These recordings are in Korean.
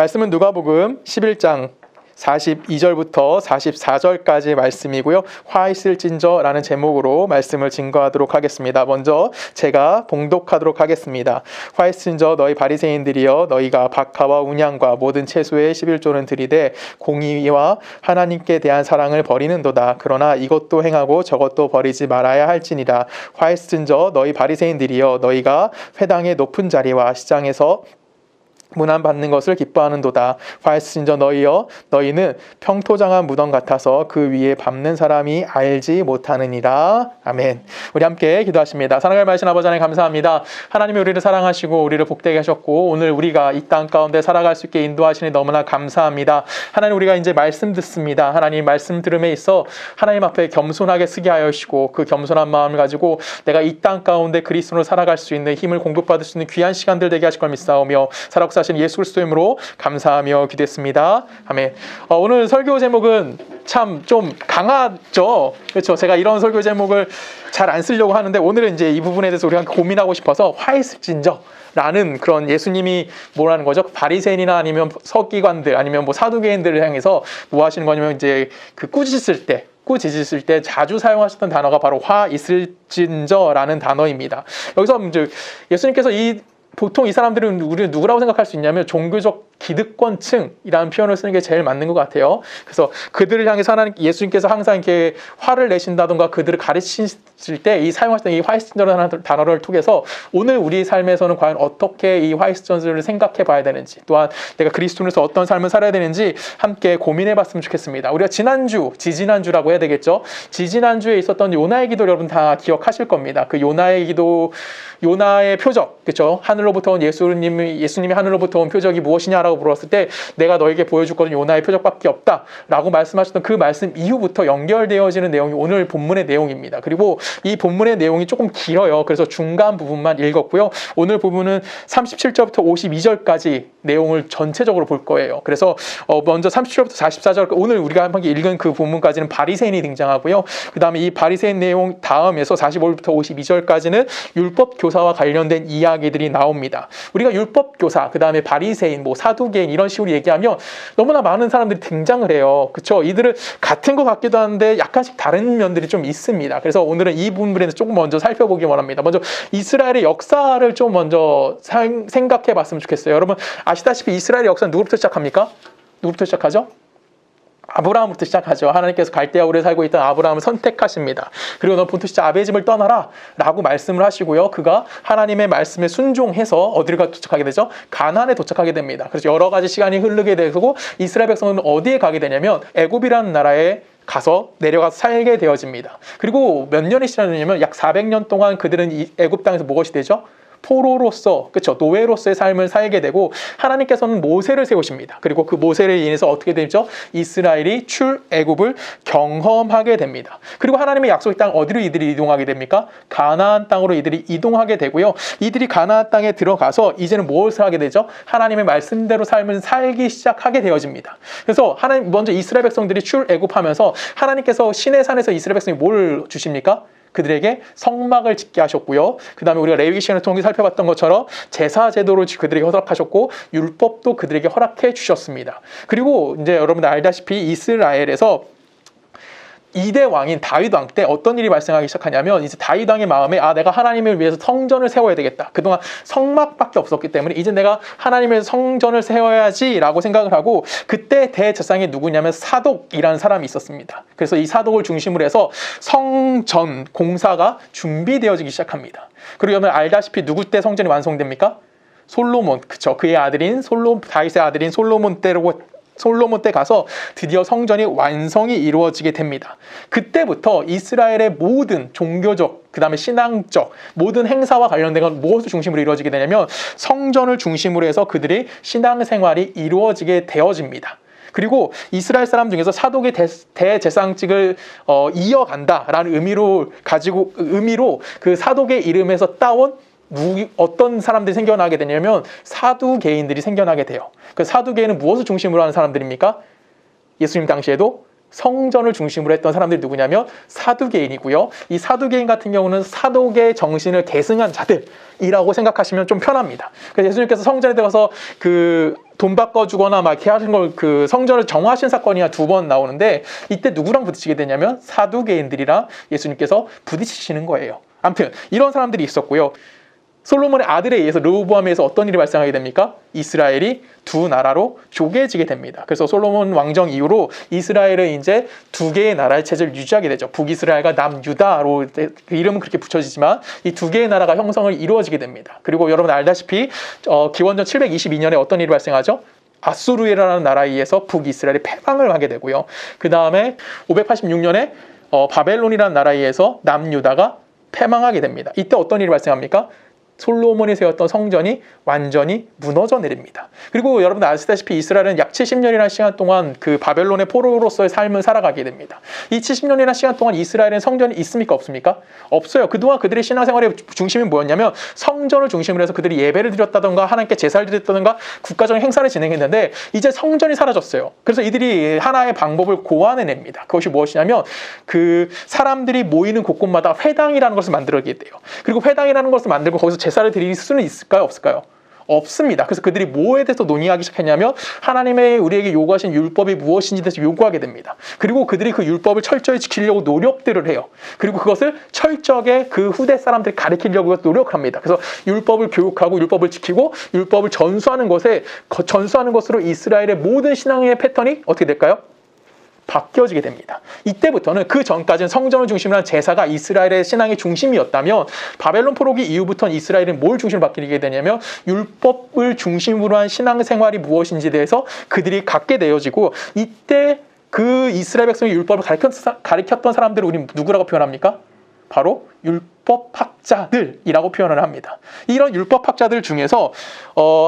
말씀은 누가복음 11장 42절부터 44절까지 말씀이고요. 화 있을진저라는 제목으로 말씀을 증거하도록 하겠습니다. 먼저 제가 봉독하도록 하겠습니다. 화 있을진저 너희 바리새인들이여, 너희가 박하와 운양과 모든 채소의 11조는 들이되 공의와 하나님께 대한 사랑을 버리는도다. 그러나 이것도 행하고 저것도 버리지 말아야 할지니라. 화 있을진저 너희 바리새인들이여, 너희가 회당의 높은 자리와 시장에서 문안 받는 것을 기뻐하는도다. 화 있을진저 너희여, 너희는 평토장한 무덤 같아서 그 위에 밟는 사람이 알지 못하느니라. 아멘. 우리 함께 기도하십니다. 사랑을 받으신 아버지 하나님 감사합니다. 하나님이 우리를 사랑하시고 우리를 복되게 하셨고 오늘 우리가 이 땅 가운데 살아갈 수 있게 인도하시니 너무나 감사합니다. 하나님, 우리가 이제 말씀 듣습니다. 하나님, 말씀 들음에 있어 하나님 앞에 겸손하게 쓰게 하여 주시고 그 겸손한 마음을 가지고 내가 이 땅 가운데 그리스도로 살아갈 수 있는 힘을 공급받을 수 있는 귀한 시간들 되게 하실 걸 믿사오며 살아서 하신 예수 그리스도의 이름으로 감사하며 기도했습니다. 아멘. 오늘 설교 제목은 참 좀 강하죠. 그렇죠. 제가 이런 설교 제목을 잘 안 쓰려고 하는데 오늘은 이제 이 부분에 대해서 우리가 고민하고 싶어서 화 있을진저 라는 그런, 예수님이 뭐라는 거죠? 바리새인이나 아니면 서기관들 아니면 뭐 사두개인들을 향해서 뭐 하시는 거냐면 이제 그 꾸짖을 때 자주 사용하셨던 단어가 바로 화 있을진저라는 단어입니다. 여기서 이제 예수님께서 보통 이 사람들은 우리를 누구라고 생각할 수 있냐면 종교적 기득권층이라는 표현을 쓰는 게 제일 맞는 것 같아요. 그래서 그들을 향해서 예수님께서 항상 이렇게 화를 내신다던가 그들을 가르치실 때 이 사용하셨던 이 화이스전이라는 단어를 통해서 오늘 우리 삶에서는 과연 어떻게 이 화이스전을 생각해 봐야 되는지, 또한 내가 그리스도인으로서 어떤 삶을 살아야 되는지 함께 고민해 봤으면 좋겠습니다. 우리가 지지난주라고 해야 되겠죠. 지지난주에 있었던 요나의 기도 여러분 다 기억하실 겁니다. 그 요나의 기도, 요나의 표적, 그렇죠? 하늘로부터 온 예수님이 하늘로부터 온 표적이 무엇이냐라고 물었을 때 내가 너에게 보여줄 것은 요나의 표적밖에 없다 라고 말씀하셨던 그 말씀 이후부터 연결되어지는 내용이 오늘 본문의 내용입니다. 그리고 이 본문의 내용이 조금 길어요. 그래서 중간 부분만 읽었고요. 오늘 부분은 37절부터 52절까지 내용을 전체적으로 볼 거예요. 그래서 먼저 37절부터 44절, 오늘 우리가 한번 읽은 그 부분까지는 바리새인이 등장하고요. 그 다음에 이 바리새인 내용 다음에서 45절부터 52절까지는 율법 교사와 관련된 이야기들이 나옵니다. 우리가 율법 교사, 그 다음에 바리새인, 뭐 사두개인 이런 식으로 얘기하면 너무나 많은 사람들이 등장을 해요. 그렇죠? 이들은 같은 것 같기도 한데 약간씩 다른 면들이 좀 있습니다. 그래서 오늘은 이 부분에 대해서 조금 먼저 살펴보기 원합니다. 먼저 이스라엘의 역사를 좀 먼저 생각해 봤으면 좋겠어요. 여러분 아시다시피 이스라엘의 역사는 누구부터 시작합니까? 누구부터 시작하죠? 아브라함부터 시작하죠. 하나님께서 갈대아 우르에 살고 있던 아브라함을 선택하십니다. 그리고 너 본토 시자 아베 집을 떠나라 라고 말씀을 하시고요. 그가 하나님의 말씀에 순종해서 어디를 도착하게 되죠? 가나안에 도착하게 됩니다. 그래서 여러 가지 시간이 흐르게 되고 이스라엘 백성은 어디에 가게 되냐면 애굽이라는 나라에 내려가서 살게 되어집니다. 그리고 몇 년이 지나냐면 약 400년 동안 그들은 이 애굽 땅에서 무엇이 되죠? 포로로서, 그렇죠, 노예로서의 삶을 살게 되고 하나님께서는 모세를 세우십니다. 그리고 그 모세를 인해서 어떻게 되죠? 이스라엘이 출애굽을 경험하게 됩니다. 그리고 하나님의 약속의 땅 어디로 이들이 이동하게 됩니까? 가나안 땅으로 이들이 이동하게 되고요. 이들이 가나안 땅에 들어가서 이제는 무엇을 하게 되죠? 하나님의 말씀대로 삶을 살기 시작하게 되어집니다. 그래서 먼저 이스라엘 백성들이 출애굽하면서 하나님께서 시내 산에서 이스라엘 백성이 뭘 주십니까? 그들에게 성막을 짓게 하셨고요. 그 다음에 우리가 레위기 시간을 통해 살펴봤던 것처럼 제사 제도를 그들에게 허락하셨고 율법도 그들에게 허락해 주셨습니다. 그리고 이제 여러분들 알다시피 이스라엘에서 2대 왕인 다윗 왕 때 어떤 일이 발생하기 시작하냐면 이제 다윗 왕의 마음에 내가 하나님을 위해서 성전을 세워야 되겠다. 그동안 성막밖에 없었기 때문에 이제 내가 하나님을 위해서 성전을 세워야지 라고 생각을 하고, 그때 대제사장이 누구냐면 사독이라는 사람이 있었습니다. 그래서 이 사독을 중심으로 해서 성전 공사가 준비되어지기 시작합니다. 그리고 여러분 알다시피 누구 때 성전이 완성됩니까? 솔로몬, 그쵸? 그의 아들인 다윗의 아들인 솔로몬 때 가서 드디어 성전이 완성이 이루어지게 됩니다. 그때부터 이스라엘의 모든 종교적, 그 다음에 신앙적 모든 행사와 관련된 건 무엇을 중심으로 이루어지게 되냐면 성전을 중심으로 해서 그들의 신앙생활이 이루어지게 되어집니다. 그리고 이스라엘 사람 중에서 사독의 대제사장직을 이어간다라는 의미로 그 사독의 이름에서 따온 어떤 사람들이 생겨나게 되냐면 사두개인들이 생겨나게 돼요. 그 사두개인은 무엇을 중심으로 하는 사람들입니까? 예수님 당시에도 성전을 중심으로 했던 사람들이 누구냐면 사두개인이고요. 이 사두개인 같은 경우는 사독의 정신을 계승한 자들이라고 생각하시면 좀 편합니다. 그래서 예수님께서 성전에 들어가서 그 돈 바꿔주거나 막 이렇게 하신 걸 그 성전을 정화하신 사건이 한 2번 나오는데, 이때 누구랑 부딪히게 되냐면 사두개인들이랑 예수님께서 부딪히시는 거예요. 아무튼 이런 사람들이 있었고요. 솔로몬의 아들에 의해서 르호보암에 의해서 어떤 일이 발생하게 됩니까? 이스라엘이 두 나라로 쪼개지게 됩니다. 그래서 솔로몬 왕정 이후로 이스라엘은 이제 두 개의 나라의 체제를 유지하게 되죠. 북이스라엘과 남유다로 그 이름은 그렇게 붙여지지만 이 두 개의 나라가 형성을 이루어지게 됩니다. 그리고 여러분 알다시피 기원전 722년에 어떤 일이 발생하죠? 아수르라는 나라에 의해서 북이스라엘이 패망을 하게 되고요. 그 다음에 586년에 바벨론이라는 나라에 의해서 남유다가 패망하게 됩니다. 이때 어떤 일이 발생합니까? 솔로몬이 세웠던 성전이 완전히 무너져 내립니다. 그리고 여러분 아시다시피 이스라엘은 약 70년이라는 시간 동안 그 바벨론의 포로로서의 삶을 살아가게 됩니다. 이 70년이라는 시간 동안 이스라엘은 성전이 있습니까? 없습니까? 없어요. 그동안 그들의 신앙생활의 중심이 뭐였냐면 성전을 중심으로 해서 그들이 예배를 드렸다던가 하나님께 제사를 드렸다던가 국가적인 행사를 진행했는데 이제 성전이 사라졌어요. 그래서 이들이 하나의 방법을 고안해냅니다. 그것이 무엇이냐면 그 사람들이 모이는 곳곳마다 회당이라는 것을 만들게 돼요. 그리고 회당이라는 것을 만들고 거기서 제사를 드릴 수는 있을까요? 없을까요? 없습니다. 그래서 그들이 뭐에 대해서 논의하기 시작했냐면 하나님의 우리에게 요구하신 율법이 무엇인지 대해서 요구하게 됩니다. 그리고 그들이 그 율법을 철저히 지키려고 노력들을 해요. 그리고 그것을 철저하게 그 후대 사람들이 가르치려고 노력합니다. 그래서 율법을 교육하고 율법을 지키고 율법을 전수하는 것으로 이스라엘의 모든 신앙의 패턴이 어떻게 될까요? 바뀌어지게 됩니다. 이때부터는 그 전까지는 성전을 중심으로 한 제사가 이스라엘의 신앙의 중심이었다면 바벨론 포로기 이후부터는 이스라엘은 뭘 중심으로 바뀌게 되냐면 율법을 중심으로 한 신앙생활이 무엇인지에 대해서 그들이 갖게 되어지고, 이때 그 이스라엘 백성의 율법을 가르쳤던 사람들을 우리는 누구라고 표현합니까? 바로 율법학자들이라고 표현을 합니다. 이런 율법학자들 중에서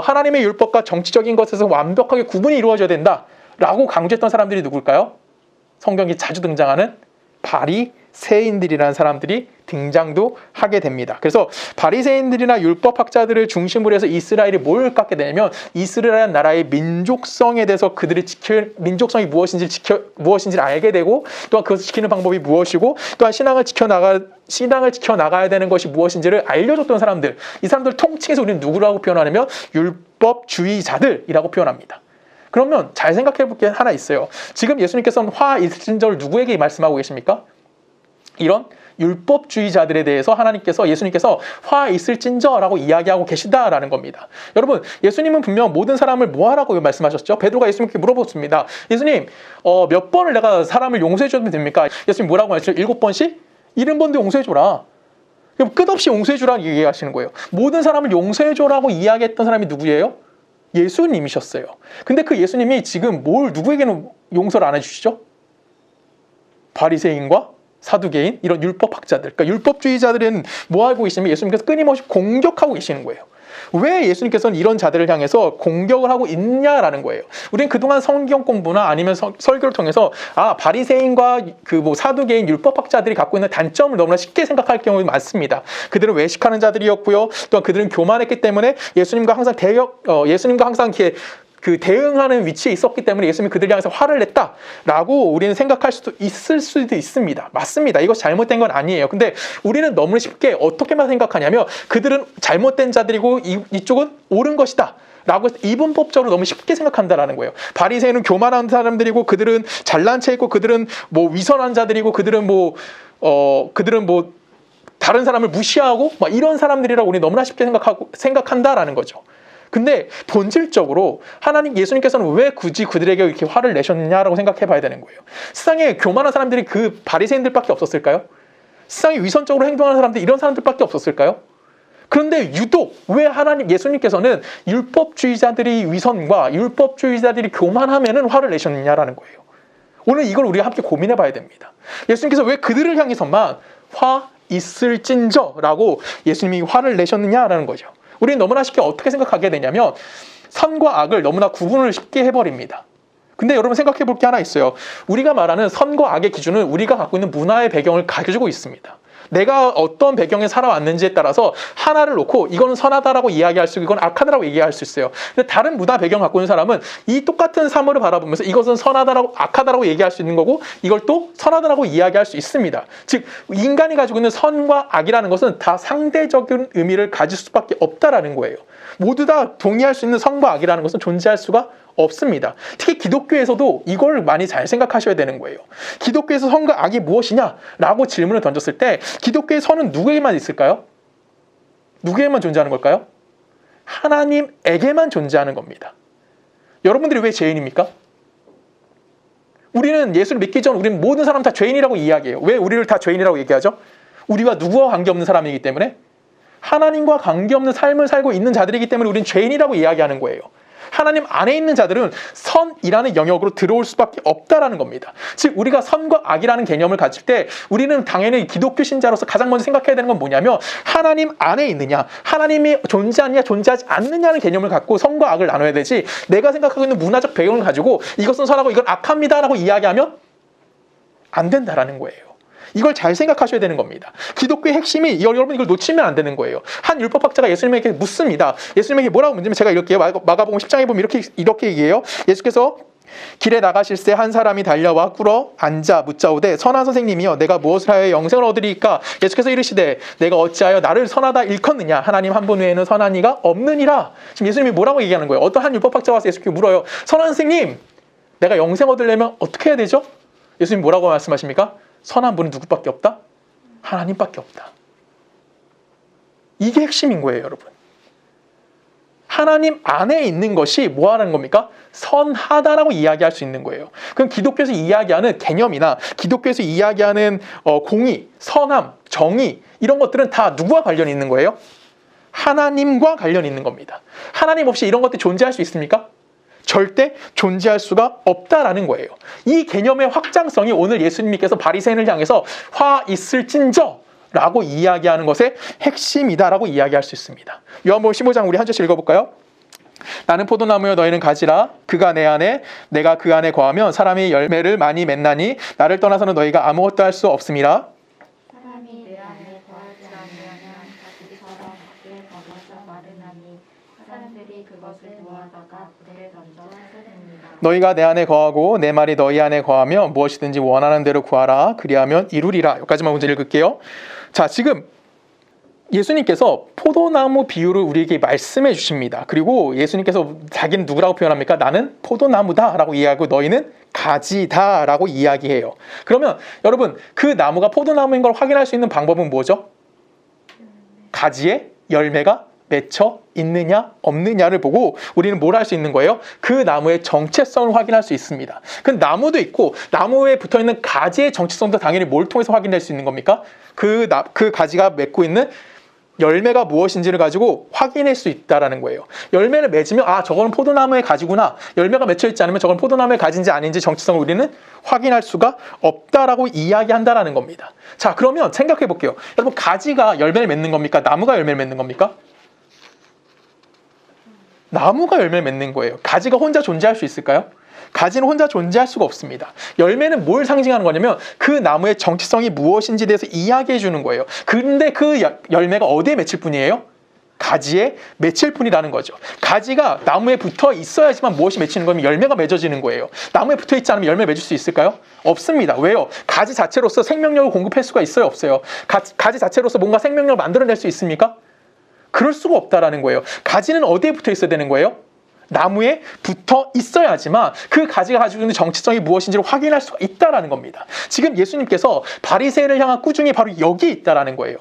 하나님의 율법과 정치적인 것에서 완벽하게 구분이 이루어져야 된다라고 강조했던 사람들이 누굴까요? 성경에 자주 등장하는 바리새인들이라는 사람들이 등장도 하게 됩니다. 그래서 바리새인들이나 율법학자들을 중심으로 해서 이스라엘이 뭘 갖게 되냐면 이스라엘 나라의 민족성에 대해서 그들이 민족성이 무엇인지를 알게 되고, 또한 그것을 지키는 방법이 무엇이고, 또한 신앙을 지켜나가야 되는 것이 무엇인지를 알려줬던 사람들, 이 사람들 통칭해서 우리는 누구라고 표현하냐면 율법주의자들이라고 표현합니다. 그러면 잘 생각해 볼 게 하나 있어요. 지금 예수님께서는 화 있을진저를 누구에게 말씀하고 계십니까? 이런 율법주의자들에 대해서 예수님께서 화 있을진저라고 이야기하고 계시다라는 겁니다. 여러분, 예수님은 분명 모든 사람을 뭐 하라고 말씀하셨죠? 베드로가 예수님께 물어봤습니다. 예수님, 몇 번을 내가 사람을 용서해 줘도 됩니까? 예수님 뭐라고 하셨죠? 7번씩? 70번도 용서해 줘라. 끝없이 용서해 주라고 얘기하시는 거예요. 모든 사람을 용서해 줘라고 이야기했던 사람이 누구예요? 예수님이셨어요. 근데 그 예수님이 지금 누구에게는 용서를 안 해주시죠? 바리새인과 사두개인, 이런 율법학자들, 그러니까 율법주의자들은 뭐 하고 계시냐면 예수님께서 끊임없이 공격하고 계시는 거예요. 왜 예수님께서는 이런 자들을 향해서 공격을 하고 있냐라는 거예요. 우리는 그동안 성경 공부나 아니면 설교를 통해서 바리새인과 사두개인 율법학자들이 갖고 있는 단점을 너무나 쉽게 생각할 경우가 많습니다. 그들은 외식하는 자들이었고요. 또한 그들은 교만했기 때문에 예수님과 항상 이렇게 대응하는 위치에 있었기 때문에 예수님이 그들을 향해서 화를 냈다라고 우리는 생각할 수도 있습니다. 맞습니다. 이것이 잘못된 건 아니에요. 근데 우리는 너무 쉽게 어떻게만 생각하냐면 그들은 잘못된 자들이고 이쪽은 옳은 것이다 라고 이분법적으로 너무 쉽게 생각한다라는 거예요. 바리새인은 교만한 사람들이고, 그들은 잘난 체 있고, 그들은 위선한 자들이고, 그들은 다른 사람을 무시하고 이런 사람들이라고 우리 너무나 쉽게 생각한다라는 거죠. 근데 본질적으로 예수님께서는 왜 굳이 그들에게 이렇게 화를 내셨냐라고 생각해 봐야 되는 거예요. 세상에 교만한 사람들이 그 바리새인들밖에 없었을까요? 세상에 위선적으로 행동하는 사람들, 이런 사람들밖에 없었을까요? 그런데 유독 왜 예수님께서는 율법주의자들이 위선과 율법주의자들이 교만하면은 화를 내셨느냐라는 거예요. 오늘 이걸 우리가 함께 고민해 봐야 됩니다. 예수님께서 왜 그들을 향해서만 화 있을진저라고 예수님이 화를 내셨느냐라는 거죠. 우리는 너무나 쉽게 어떻게 생각하게 되냐면 선과 악을 너무나 구분을 쉽게 해버립니다. 근데 여러분 생각해 볼 게 하나 있어요. 우리가 말하는 선과 악의 기준은 우리가 갖고 있는 문화의 배경을 가지고 있습니다. 내가 어떤 배경에 살아왔는지에 따라서 하나를 놓고 이거는 선하다라고 이야기할 수 있고 이건 악하다라고 얘기할 수 있어요. 근데 다른 문화 배경을 갖고 있는 사람은 이 똑같은 사물을 바라보면서 이것은 선하다라고 악하다라고 얘기할 수 있는 거고 이걸 또 선하다라고 이야기할 수 있습니다. 즉 인간이 가지고 있는 선과 악이라는 것은 다 상대적인 의미를 가질 수밖에 없다라는 거예요. 모두 다 동의할 수 있는 선과 악이라는 것은 존재할 수가 없습니다. 특히 기독교에서도 이걸 많이 잘 생각하셔야 되는 거예요. 기독교에서 선과 악이 무엇이냐라고 질문을 던졌을 때 기독교의 선은 누구에게만 있을까요? 누구에게만 존재하는 걸까요? 하나님에게만 존재하는 겁니다. 여러분들이 왜 죄인입니까? 우리는 예수를 믿기 전 우리는 모든 사람 다 죄인이라고 이야기해요. 왜 우리를 다 죄인이라고 얘기하죠? 우리와 누구와 관계없는 사람이기 때문에 하나님과 관계없는 삶을 살고 있는 자들이기 때문에 우리는 죄인이라고 이야기하는 거예요. 하나님 안에 있는 자들은 선이라는 영역으로 들어올 수밖에 없다라는 겁니다. 즉 우리가 선과 악이라는 개념을 가질 때 우리는 당연히 기독교 신자로서 가장 먼저 생각해야 되는 건 뭐냐면 하나님 안에 있느냐, 하나님이 존재하느냐 존재하지 않느냐는 개념을 갖고 선과 악을 나눠야 되지, 내가 생각하고 있는 문화적 배경을 가지고 이것은 선하고 이건 악합니다라고 이야기하면 안 된다라는 거예요. 이걸 잘 생각하셔야 되는 겁니다. 기독교의 핵심이 여러분 이걸 놓치면 안 되는 거예요. 한 율법학자가 예수님에게 묻습니다. 예수님에게 뭐라고 묻냐면 제가 이렇게 마가복음 10장에 보면 이렇게 얘기해요. 예수께서 길에 나가실새 한 사람이 달려와 꿇어 앉아 묻자오되 선한 선생님이여 내가 무엇을 하여 영생을 얻으리이까? 예수께서 이르시되 내가 어찌하여 나를 선하다 일컫느냐? 하나님 한 분 외에는 선한 이가 없느니라. 지금 예수님이 뭐라고 얘기하는 거예요? 어떤 한 율법학자가 와서 예수께 물어요. 선한 선생님, 내가 영생 얻으려면 어떻게 해야 되죠? 예수님이 뭐라고 말씀하십니까? 선한 분은 누구밖에 없다? 하나님밖에 없다. 이게 핵심인 거예요, 여러분. 하나님 안에 있는 것이 뭐 하는 겁니까? 선하다라고 이야기할 수 있는 거예요. 그럼 기독교에서 이야기하는 개념이나 기독교에서 이야기하는 공의, 선함, 정의 이런 것들은 다 누구와 관련이 있는 거예요? 하나님과 관련이 있는 겁니다. 하나님 없이 이런 것들이 존재할 수 있습니까? 절대 존재할 수가 없다라는 거예요. 이 개념의 확장성이 오늘 예수님께서 바리새인을 향해서 화 있을진저 라고 이야기하는 것의 핵심이다라고 이야기할 수 있습니다. 요한복음 15장 우리 한 절씩 읽어볼까요? 나는 포도나무여 너희는 가지라. 그가 내 안에 내가 그 안에 거하면 사람이 열매를 많이 맺나니 나를 떠나서는 너희가 아무것도 할 수 없음이라. 사람이 내 안에 거하지 아니하면 가지처럼 밖에 거머져 마르나니 사람들이 그것을 모아다가 불에 던져 흩으니라. 너희가 내 안에 거하고 내 말이 너희 안에 거하며 무엇이든지 원하는 대로 구하라. 그리하면 이루리라. 여기까지만 먼저 읽을게요. 자, 지금 예수님께서 포도나무 비유를 우리에게 말씀해 주십니다. 그리고 예수님께서 자기는 누구라고 표현합니까? 나는 포도나무다 라고 이야기하고 너희는 가지다 라고 이야기해요. 그러면 여러분 그 나무가 포도나무인 걸 확인할 수 있는 방법은 뭐죠? 가지에 열매가 맺혀 있느냐 없느냐를 보고 우리는 뭘 할 수 있는 거예요? 그 나무의 정체성을 확인할 수 있습니다. 그 나무도 있고 나무에 붙어있는 가지의 정체성도 당연히 뭘 통해서 확인될 수 있는 겁니까? 그 가지가 맺고 있는 열매가 무엇인지를 가지고 확인할 수 있다는 거예요. 열매를 맺으면 저거는 포도나무의 가지구나. 열매가 맺혀 있지 않으면 저건 포도나무의 가지인지 아닌지 정체성을 우리는 확인할 수가 없다라고 이야기한다라는 겁니다. 자, 그러면 생각해 볼게요. 여러분 가지가 열매를 맺는 겁니까? 나무가 열매를 맺는 겁니까? 나무가 열매를 맺는 거예요. 가지가 혼자 존재할 수 있을까요? 가지는 혼자 존재할 수가 없습니다. 열매는 뭘 상징하는 거냐면 그 나무의 정체성이 무엇인지에 대해서 이야기해 주는 거예요. 근데 그 열매가 어디에 맺힐 뿐이에요? 가지에 맺힐 뿐이라는 거죠. 가지가 나무에 붙어 있어야지만 무엇이 맺히는 거면 열매가 맺어지는 거예요. 나무에 붙어 있지 않으면 열매 맺을 수 있을까요? 없습니다. 왜요? 가지 자체로서 생명력을 공급할 수가 있어요? 없어요? 가지 자체로서 뭔가 생명력을 만들어낼 수 있습니까? 그럴 수가 없다라는 거예요. 가지는 어디에 붙어 있어야 되는 거예요? 나무에 붙어 있어야지만 그 가지가 가지고 있는 정체성이 무엇인지를 확인할 수가 있다라는 겁니다. 지금 예수님께서 바리새인을 향한 꾸중이 바로 여기에 있다라는 거예요.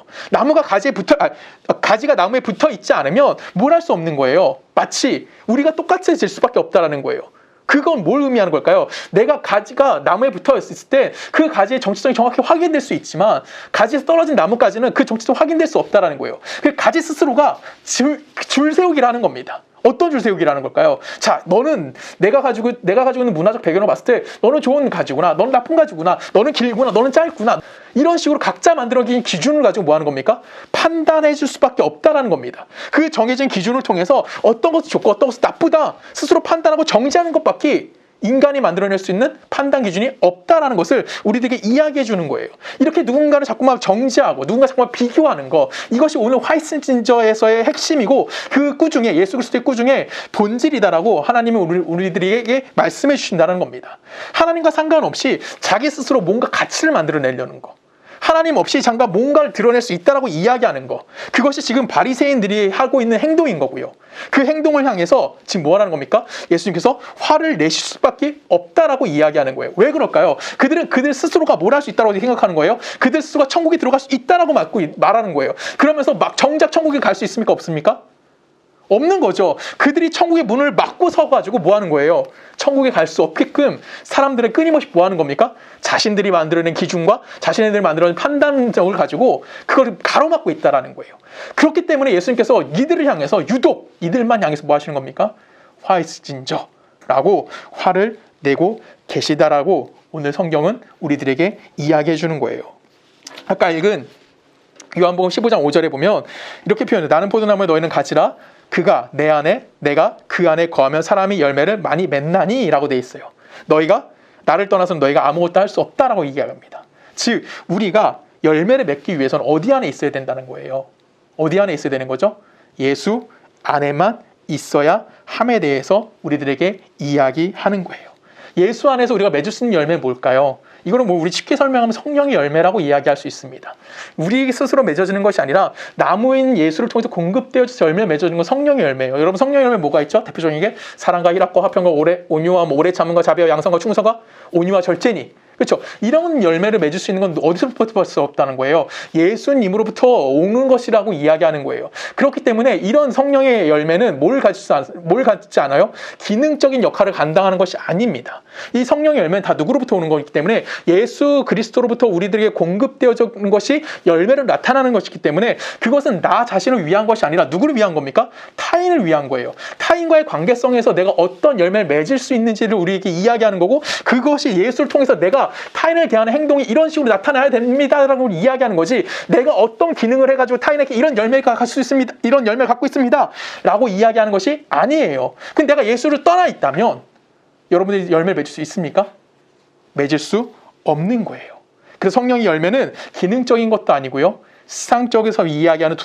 가지가 나무에 붙어 있지 않으면 뭘 할 수 없는 거예요. 마치 우리가 똑같아질 수밖에 없다라는 거예요. 그건 뭘 의미하는 걸까요? 내가 가지가 나무에 붙어 있을 때 그 가지의 정체성이 정확히 확인될 수 있지만 가지에서 떨어진 나무까지는 그 정체성이 확인될 수 없다라는 거예요. 그 가지 스스로가 줄 세우기라는 겁니다. 어떤 줄 세우기라는 걸까요? 자, 너는 내가 가지고 있는 문화적 배경을 봤을 때 너는 좋은 가지구나, 너는 나쁜 가지구나, 너는 길구나, 너는 짧구나, 이런 식으로 각자 만들어진 기준을 가지고 뭐 하는 겁니까? 판단해 줄 수밖에 없다라는 겁니다. 그 정해진 기준을 통해서 어떤 것이 좋고 어떤 것이 나쁘다 스스로 판단하고 정지하는 것밖에 인간이 만들어낼 수 있는 판단 기준이 없다라는 것을 우리들에게 이야기해 주는 거예요. 이렇게 누군가를 자꾸만 정지하고 누군가 자꾸만 비교하는 거, 이것이 오늘 화이트진저에서의 핵심이고 그 꾸중에, 예수 그리스도의 꾸중의 본질이다라고 하나님이 우리들에게 말씀해 주신다는 겁니다. 하나님과 상관없이 자기 스스로 뭔가 가치를 만들어내려는 거, 하나님 없이 잠깐 뭔가를 드러낼 수 있다라고 이야기하는 거, 그것이 지금 바리새인들이 하고 있는 행동인 거고요. 그 행동을 향해서 지금 뭐 하는 겁니까? 예수님께서 화를 내실 수밖에 없다라고 이야기하는 거예요. 왜 그럴까요? 그들은 그들 스스로가 뭘 할 수 있다고 생각하는 거예요. 그들 스스로가 천국에 들어갈 수 있다라고 말하는 거예요. 그러면서 막 정작 천국에 갈 수 있습니까? 없습니까? 없는 거죠. 그들이 천국의 문을 막고 서가지고 뭐 하는 거예요? 천국에 갈 수 없게끔 사람들은 끊임없이 뭐 하는 겁니까? 자신들이 만들어낸 기준과 자신들이 만들어낸 판단력을 가지고 그걸 가로막고 있다라는 거예요. 그렇기 때문에 예수님께서 이들을 향해서, 유독 이들만 향해서 뭐 하시는 겁니까? 화이스진저라고 화를 내고 계시다라고 오늘 성경은 우리들에게 이야기해 주는 거예요. 아까 읽은 요한복음 15장 5절에 보면 이렇게 표현해요. 나는 포도나무에 너희는 가지라. 그가 내 안에, 내가 그 안에 거하면 사람이 열매를 많이 맺나니 라고 돼 있어요. 너희가 나를 떠나서는 너희가 아무것도 할 수 없다라고 이야기합니다. 즉 우리가 열매를 맺기 위해서는 어디 안에 있어야 된다는 거예요. 어디 안에 있어야 되는 거죠? 예수 안에만 있어야 함에 대해서 우리들에게 이야기하는 거예요. 예수 안에서 우리가 맺을 수 있는 열매는 뭘까요? 이거는 뭐 우리 쉽게 설명하면 성령의 열매라고 이야기할 수 있습니다. 우리 스스로 맺어지는 것이 아니라 나무인 예수를 통해서 공급되어져서 열매를 맺어지는 건 성령의 열매예요. 여러분, 성령의 열매 뭐가 있죠? 대표적인 게 사랑과 희락과 화평과 온유와 오래 참음과 자비와 양선과 충성과 온유와 절제니. 그렇죠? 이런 열매를 맺을 수 있는 건 어디서부터 볼 수 없다는 거예요. 예수님으로부터 오는 것이라고 이야기하는 거예요. 그렇기 때문에 이런 성령의 열매는 뭘 갖지 않아요? 기능적인 역할을 감당하는 것이 아닙니다. 이 성령의 열매는 다 누구로부터 오는 거기 때문에 예수 그리스도로부터 우리들에게 공급되어진 것이 열매로 나타나는 것이기 때문에 그것은 나 자신을 위한 것이 아니라 누구를 위한 겁니까? 타인을 위한 거예요. 타인과의 관계성에서 내가 어떤 열매를 맺을 수 있는지를 우리에게 이야기하는 거고, 그것이 예수를 통해서 내가 타인을 대하는 행동이 이런 식으로 나타나야 됩니다라고 이야기하는 거지, 내가 어떤 기능을 해가지고 타인에게 이런 열매를 갖을 수 있습니다, 이런 열매를 갖고 있습니다 라고 이야기하는 것이 아니에요. 근데 내가 예수를 떠나 있다면 여러분들이 열매를 맺을 수 있습니까? 맺을 수 없는 거예요. 그래서 성령의 열매는 기능적인 것도 아니고요, 세상적에서 이야기하는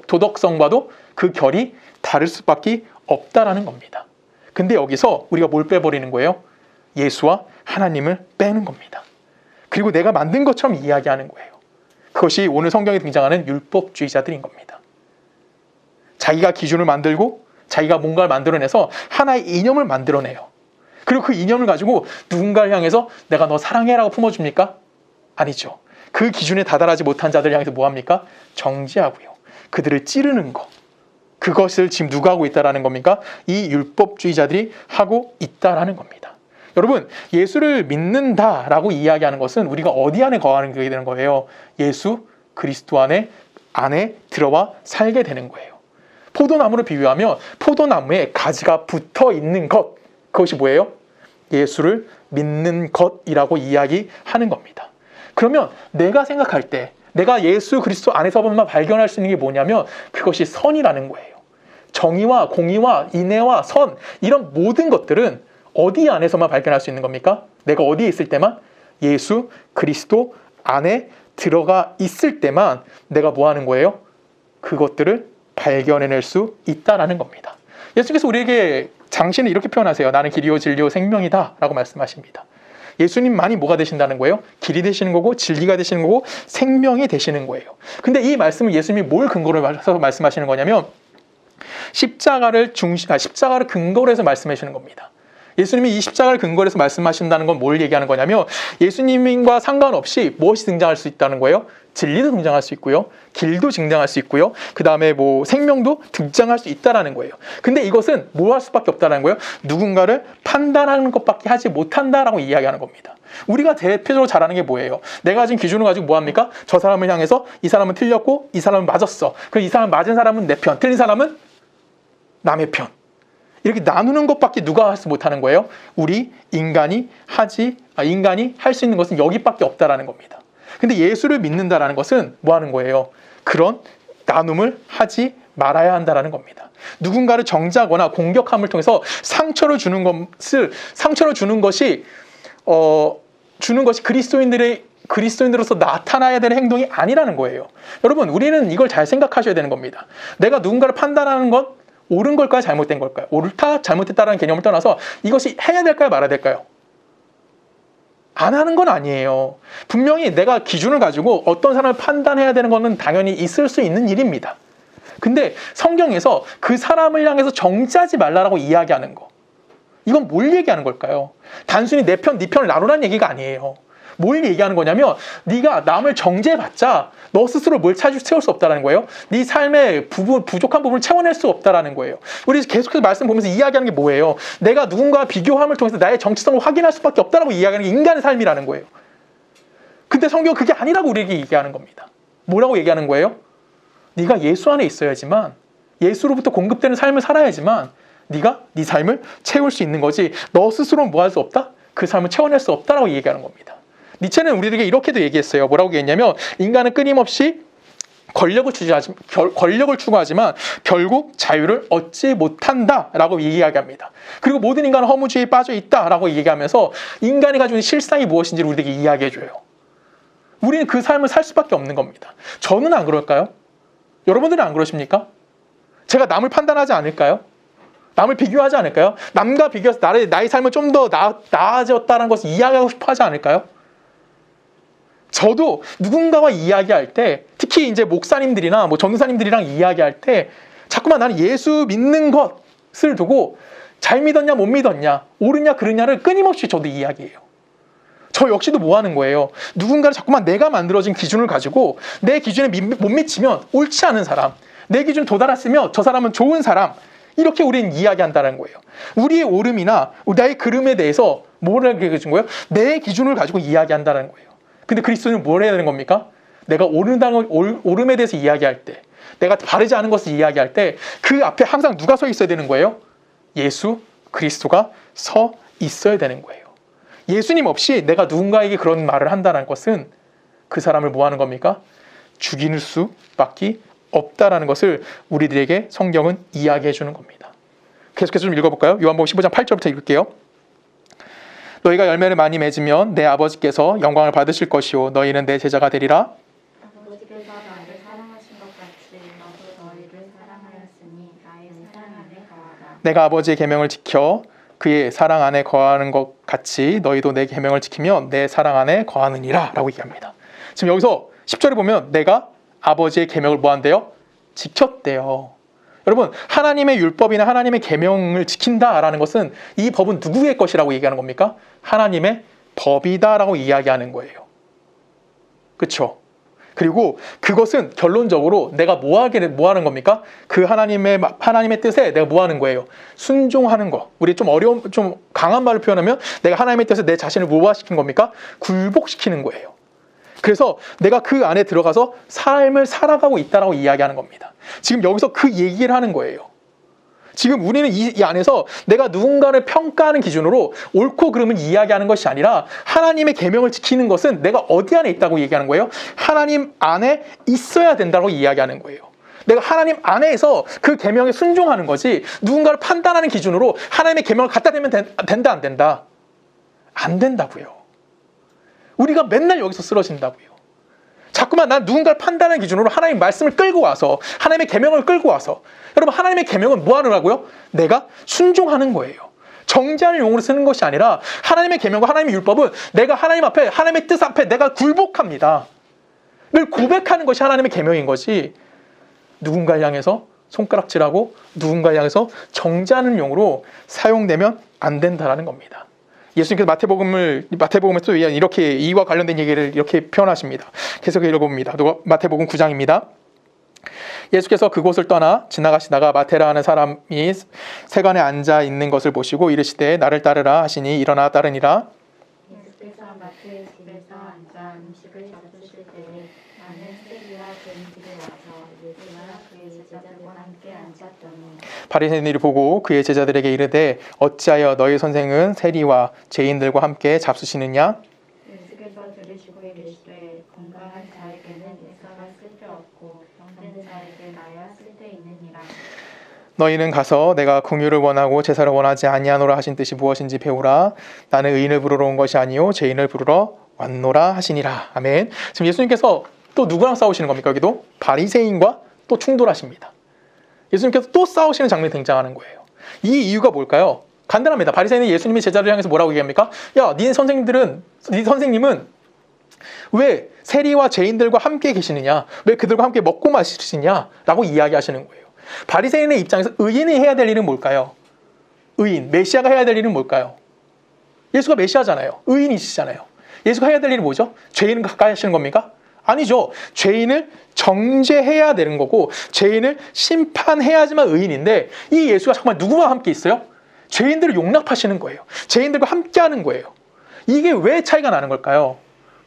도덕성과도 그 결이 다를 수밖에 없다라는 겁니다. 근데 여기서 우리가 뭘 빼버리는 거예요? 예수와 하나님을 빼는 겁니다. 그리고 내가 만든 것처럼 이야기하는 거예요. 그것이 오늘 성경에 등장하는 율법주의자들인 겁니다. 자기가 기준을 만들고 자기가 뭔가를 만들어내서 하나의 이념을 만들어내요. 그리고 그 이념을 가지고 누군가를 향해서 내가 너 사랑해라고 품어줍니까? 아니죠. 그 기준에 다다르지 못한 자들 향해서 뭐합니까? 정죄하고요. 그들을 찌르는 거. 그것을 지금 누가 하고 있다라는 겁니까? 이 율법주의자들이 하고 있다라는 겁니다. 여러분, 예수를 믿는다라고 이야기하는 것은 우리가 어디 안에 거하는 게 되는 거예요? 예수 그리스도 안에 들어와 살게 되는 거예요. 포도나무를 비유하면 포도나무에 가지가 붙어 있는 것, 그것이 뭐예요? 예수를 믿는 것이라고 이야기하는 겁니다. 그러면 내가 생각할 때 내가 예수 그리스도 안에서만 발견할 수 있는 게 뭐냐면 그것이 선이라는 거예요. 정의와 공의와 인애와 선, 이런 모든 것들은 어디 안에서만 발견할 수 있는 겁니까? 내가 어디에 있을 때만? 예수 그리스도 안에 들어가 있을 때만 내가 뭐 하는 거예요? 그것들을 발견해낼 수 있다라는 겁니다. 예수께서 우리에게 장신을 이렇게 표현하세요. 나는 길이요 진리요 생명이다 라고 말씀하십니다. 예수님만이 뭐가 되신다는 거예요? 길이 되시는 거고 진리가 되시는 거고 생명이 되시는 거예요. 근데 이 말씀을 예수님이 뭘 근거로 해서 말씀하시는 거냐면 십자가를 근거로 해서 말씀하시는 겁니다. 예수님이 이 십자가를 근거로 해서 말씀하신다는 건 뭘 얘기하는 거냐면 예수님과 상관없이 무엇이 등장할 수 있다는 거예요? 진리도 등장할 수 있고요, 길도 등장할 수 있고요, 그 다음에 뭐 생명도 등장할 수 있다라는 거예요. 근데 이것은 뭐 할 수밖에 없다는 거예요? 누군가를 판단하는 것밖에 하지 못한다라고 이야기하는 겁니다. 우리가 대표적으로 잘하는 게 뭐예요? 내가 가진 기준을 가지고 뭐 합니까? 저 사람을 향해서 이 사람은 틀렸고 이 사람은 맞았어. 그럼 이 사람 맞은 사람은 내 편, 틀린 사람은 남의 편. 이렇게 나누는 것밖에 누가 할 수 못하는 거예요? 우리 인간이 할 수 있는 것은 여기밖에 없다라는 겁니다. 근데 예수를 믿는다라는 것은 뭐 하는 거예요? 그런 나눔을 하지 말아야 한다라는 겁니다. 누군가를 정죄하거나 공격함을 통해서 상처를 주는 것이 그리스도인으로서 나타나야 되는 행동이 아니라는 거예요. 여러분, 우리는 이걸 잘 생각하셔야 되는 겁니다. 내가 누군가를 판단하는 건 옳은 걸까요? 잘못된 걸까요? 옳다, 잘못됐다라는 개념을 떠나서 이것이 해야 될까요? 말아야 될까요? 안 하는 건 아니에요. 분명히 내가 기준을 가지고 어떤 사람을 판단해야 되는 것은 당연히 있을 수 있는 일입니다. 근데 성경에서 그 사람을 향해서 정죄하지 말라라고 이야기하는 거, 이건 뭘 얘기하는 걸까요? 단순히 내 편, 네 편을 나누라는 얘기가 아니에요. 뭘 얘기하는 거냐면 네가 남을 정죄해봤자 너 스스로 뭘 채울 수 없다는 거예요. 네 삶의 부족한 부분을 채워낼 수 없다는 거예요. 우리 계속해서 말씀 보면서 이야기하는 게 뭐예요? 내가 누군가와 비교함을 통해서 나의 정체성을 확인할 수밖에 없다라고 이야기하는 게 인간의 삶이라는 거예요. 근데 성경은 그게 아니라고 우리에게 얘기하는 겁니다. 뭐라고 얘기하는 거예요? 네가 예수 안에 있어야지만, 예수로부터 공급되는 삶을 살아야지만 네가 네 삶을 채울 수 있는 거지, 너 스스로는 뭐 할 수 없다? 그 삶을 채워낼 수 없다라고 얘기하는 겁니다. 니체는 우리에게 이렇게도 얘기했어요. 뭐라고 얘기했냐면 인간은 끊임없이 권력을 추구하지만 결국 자유를 얻지 못한다라고 이야기합니다. 그리고 모든 인간은 허무주의에 빠져 있다라고 얘기하면서 인간이 가지고 있는 실상이 무엇인지를 우리에게 이야기해줘요. 우리는 그 삶을 살 수밖에 없는 겁니다. 저는 안 그럴까요? 여러분들은 안 그러십니까? 제가 남을 판단하지 않을까요? 남을 비교하지 않을까요? 남과 비교해서 나의 삶을 좀 더 나아졌다는 것을 이야기하고 싶어 하지 않을까요? 저도 누군가와 이야기할 때, 특히 이제 목사님들이나 전도사님들이랑 이야기할 때 자꾸만 나는 예수 믿는 것을 두고 잘 믿었냐 못 믿었냐, 옳으냐 그르냐를 끊임없이 저도 이야기해요. 저 역시도 뭐 하는 거예요? 누군가를 자꾸만 내가 만들어진 기준을 가지고 내 기준에 못 미치면 옳지 않은 사람, 내 기준에 도달했으면 저 사람은 좋은 사람, 이렇게 우리는 이야기한다는 거예요. 우리의 옳음이나 나의 그름에 대해서 뭐라고 얘기해준 거예요? 내 기준을 가지고 이야기한다는 거예요. 근데 그리스도는 뭘 해야 되는 겁니까? 내가 옳음에 대해서 이야기할 때, 내가 바르지 않은 것을 이야기할 때 그 앞에 항상 누가 서 있어야 되는 거예요? 예수 그리스도가 서 있어야 되는 거예요. 예수님 없이 내가 누군가에게 그런 말을 한다는 것은 그 사람을 뭐 하는 겁니까? 죽이는 수밖에 없다라는 것을 우리들에게 성경은 이야기해 주는 겁니다. 계속해서 좀 읽어볼까요? 요한복음 15장 8절부터 읽을게요. 너희가 열매를 많이 맺으면 내 아버지께서 영광을 받으실 것이요 너희는 내 제자가 되리라. 아버지께서 나를 사랑하신 것 같이 나도 너희를 사랑하였으니 나의 사랑 안에 거하라. 내가 아버지의 계명을 지켜 그의 사랑 안에 거하는 것 같이 너희도 내 계명을 지키면 내 사랑 안에 거하느니라 라고 얘기합니다. 지금 여기서 10절에 보면 내가 아버지의 계명을 뭐 한대요? 지켰대요. 여러분, 하나님의 율법이나 하나님의 계명을 지킨다라는 것은 이 법은 누구의 것이라고 얘기하는 겁니까? 하나님의 법이다라고 이야기하는 거예요. 그렇죠? 그리고 그것은 결론적으로 내가 뭐 하는 겁니까? 그 하나님의 뜻에 내가 뭐 하는 거예요? 순종하는 거. 우리 좀 강한 말을 표현하면 내가 하나님의 뜻에 내 자신을 무엇시키는 겁니까? 굴복시키는 거예요. 그래서 내가 그 안에 들어가서 삶을 살아가고 있다라고 이야기하는 겁니다. 지금 여기서 그 얘기를 하는 거예요. 지금 우리는 이 안에서 내가 누군가를 평가하는 기준으로 옳고 그름을 이야기하는 것이 아니라 하나님의 계명을 지키는 것은 내가 어디 안에 있다고 얘기하는 거예요? 하나님 안에 있어야 된다고 이야기하는 거예요. 내가 하나님 안에서 그 계명에 순종하는 거지, 누군가를 판단하는 기준으로 하나님의 계명을 갖다 대면 된다 안 된다? 안 된다고요. 우리가 맨날 여기서 쓰러진다고요. 자꾸만 난 누군가를 판단하는 기준으로 하나님의 말씀을 끌고 와서, 하나님의 계명을 끌고 와서, 여러분 하나님의 계명은 뭐 하느라고요? 내가 순종하는 거예요. 정죄하는 용어로 쓰는 것이 아니라 하나님의 계명과 하나님의 율법은 내가 하나님 앞에, 하나님의 뜻 앞에 내가 굴복합니다. 늘 고백하는 것이 하나님의 계명인 것이, 누군가를 향해서 손가락질하고 누군가를 향해서 정죄하는 용어로 사용되면 안 된다라는 겁니다. 예수님께서 마태복음에서 이렇게 이와 관련된 얘기를 이렇게 표현하십니다. 계속 읽어봅니다. 마태복음 9장입니다. 예수께서 그곳을 떠나 지나가시다가 마테라 하는 사람이 세관에 앉아 있는 것을 보시고 이르시되 나를 따르라 하시니 일어나 따르니라. 예수께서 마태의 집에서 앉아 음식을 잡수실 때에 많은 세리와 죄인들이 와서 예수와 그의 제자들과 함께 앉았더니 바리새인들이 보고 그의 제자들에게 이르되 어찌하여 너희 선생은 세리와 죄인들과 함께 잡수시느냐? 예수께서 들으시고 이르시되 건강한 자에게는 예사가 쓸데없고 병든 자에게 나야 쓸데있느니라. 너희는 가서 내가 긍휼을 원하고 제사를 원하지 아니하노라 하신 뜻이 무엇인지 배우라. 나는 의인을 부르러 온 것이 아니요 죄인을 부르러 왔노라 하시니라. 아멘. 지금 예수님께서 또 누구랑 싸우시는 겁니까? 여기도 바리새인과 또 충돌하십니다. 예수님께서 또 싸우시는 장면이 등장하는 거예요. 이 이유가 뭘까요? 간단합니다. 바리새인은 예수님이 제자를 향해서 뭐라고 얘기합니까? 야, 네 선생님은 왜 세리와 죄인들과 함께 계시느냐? 왜 그들과 함께 먹고 마시느냐? 라고 이야기하시는 거예요. 바리새인의 입장에서 의인이 해야 될 일은 뭘까요? 의인, 메시아가 해야 될 일은 뭘까요? 예수가 메시아잖아요. 의인이시잖아요. 예수가 해야 될 일은 뭐죠? 죄인을 가까이 하시는 겁니까? 아니죠. 죄인을 정죄해야 되는 거고 죄인을 심판해야지만 의인인데 이 예수가 정말 누구와 함께 있어요? 죄인들을 용납하시는 거예요. 죄인들과 함께 하는 거예요. 이게 왜 차이가 나는 걸까요?